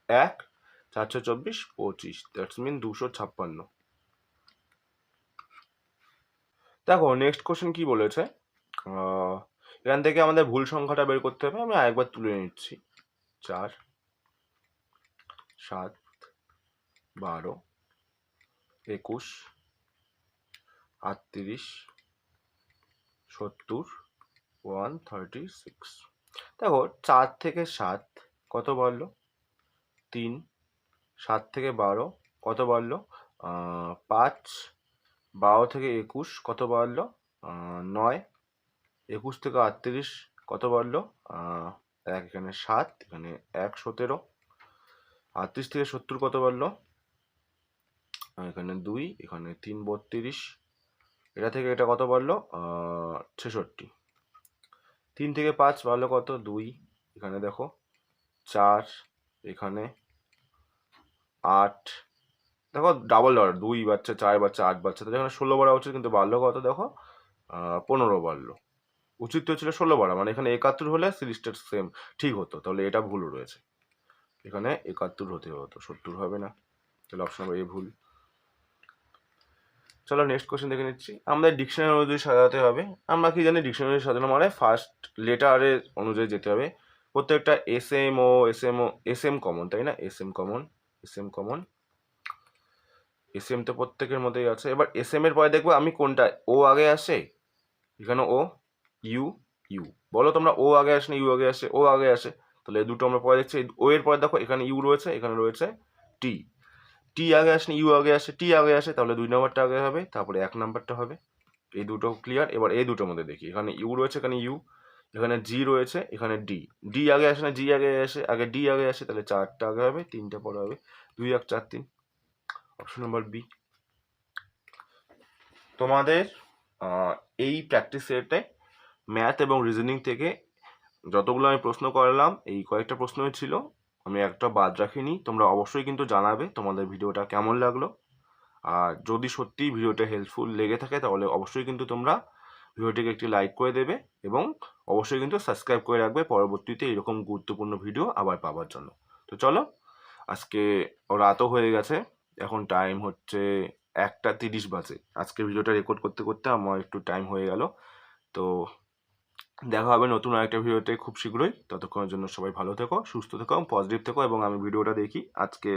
[SPEAKER 1] 1, 4 6 24 25, দ্যাটস মিন 256। দেখো নেক্সট কোশ্চেন কি বলেছে, এখান থেকে আমাদের ভুল সংখ্যাটা বের করতে হবে। আমি আরেকবার তুলে নিচ্ছি, 4 7 12 21 38 70 136। দেখো 4 থেকে 7 কত বাড়লো 3, 7 থেকে 12 কত বাড়লো 5, 12 থেকে 21 কত বাড়লো 9, 21 থেকে 38 কত বাড়লো 1, এখানে 7, এখানে 1 17, 38 থেকে 70 কত বাড়লো এখানে 2, এখানে 3 32, এটা থেকে এটা কত বাড়লো 66, 3 থেকে 5 বাড়লো কত 2, এখানে দেখো 4, এখানে 8, দেখো ডাবল অর্ডার 2 বাচ্চা 4 বাচ্চা 8 বাচ্চা, তো এখানে 16 বাড়া উচিত কিন্তু বাড়লো কত দেখো 15 বাড়লো। উচিত তো ছিল 16 বাড়া, মানে এখানে 71 হলে সিরিজটা সেম ঠিক হতো, তাহলে এটা ভুল রয়েছে, এখানে 71 হতে হতো, 70 হবে না, তাহলে অপশন নাম্বার এ ভুল। চলো নেক্সট কোশ্চেন দেখে নিচ্ছি। আমাদের ডিকশনারি অনুযায়ী সাজাতে হবে। আমরা কি জানি ডিকশনারি সাজানো মানে ফার্স্ট লেটারের অনুযায়ী যেতে হবে। প্রত্যেকটা এস এম কমন, তাই না, এস এম তো প্রত্যেকের মধ্যেই আছে। এবার এস এম এর পরে দেখবো আমি কোনটা, ও আগে আসে, এখানে ও, ইউ ইউ, বলো তোমরা ও আগে আসে না ইউ আগে আসে, ও আগে আসে, তাহলে এই দুটো আমরা পরে দেখছি। ও এর পরে দেখো এখানে ইউ রয়েছে, এখানে রয়েছে টি, টি আগে আসে না ইউ আগে আসে, টি আগে আসে, তাহলে 2 নম্বরটা আগে হবে, তারপরে 1 নম্বরটা হবে। এই দুটো ক্লিয়ার। এবার এই দুটোর মধ্যে দেখি, এখানে ইউ রয়েছে, এখানে ইউ, এখানে জি রয়েছে, এখানে ডি, ডি আগে আসে না জি আগে আসে, আগে ডি আগে আসে, তাহলে 4টা আগে হবে, 3টা পরে হবে, 2 1 4 3, অপশন নাম্বার বি। তোমাদের এই প্র্যাকটিস সেটে ম্যাথ এবং রিজনিং থেকে যতগুলো আমি প্রশ্ন করালাম, এই কয়েকটা প্রশ্নই ছিল, আমি একটা বাদ রাখিনি। তোমরা অবশ্যই কিন্তু জানাবে তোমাদের ভিডিওটা কেমন লাগলো, আর যদি সত্যি ভিডিওটা হেল্পফুল লেগে থাকে তাহলে অবশ্যই কিন্তু তোমরা ভিডিওটিকে একটি লাইক করে দেবে এবং অবশ্যই কিন্তু সাবস্ক্রাইব করে রাখবে পরবর্তীতে এরকম গুরুত্বপূর্ণ ভিডিও আবার পাওয়ার জন্য। তো চলো, আজকে রাতও হয়ে গেছে, এখন টাইম হচ্ছে 1:30 বাজে। আজকে ভিডিওটা রেকর্ড করতে করতে আমার একটু টাইম হয়ে গেল। তো দেখা হবে নতুন আরেকটা ভিডিওতে খুব শীঘ্রই। ততক্ষণের জন্য সবাই ভালো থেকো, সুস্থ থেকো, পজিটিভ থেকো, এবং আমি ভিডিওটা দেখি আজকে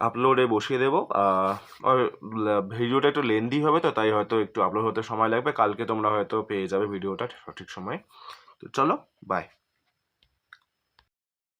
[SPEAKER 1] আপলোডে বসিয়ে দেবো। আর ভিডিওটা একটু লেন্দি হবে, তো তাই হয়তো একটু আপলোড হতে সময় লাগবে। কালকে তোমরা হয়তো পেয়ে যাবে ভিডিওটা সঠিক সময়ে। তো চলো, বাই।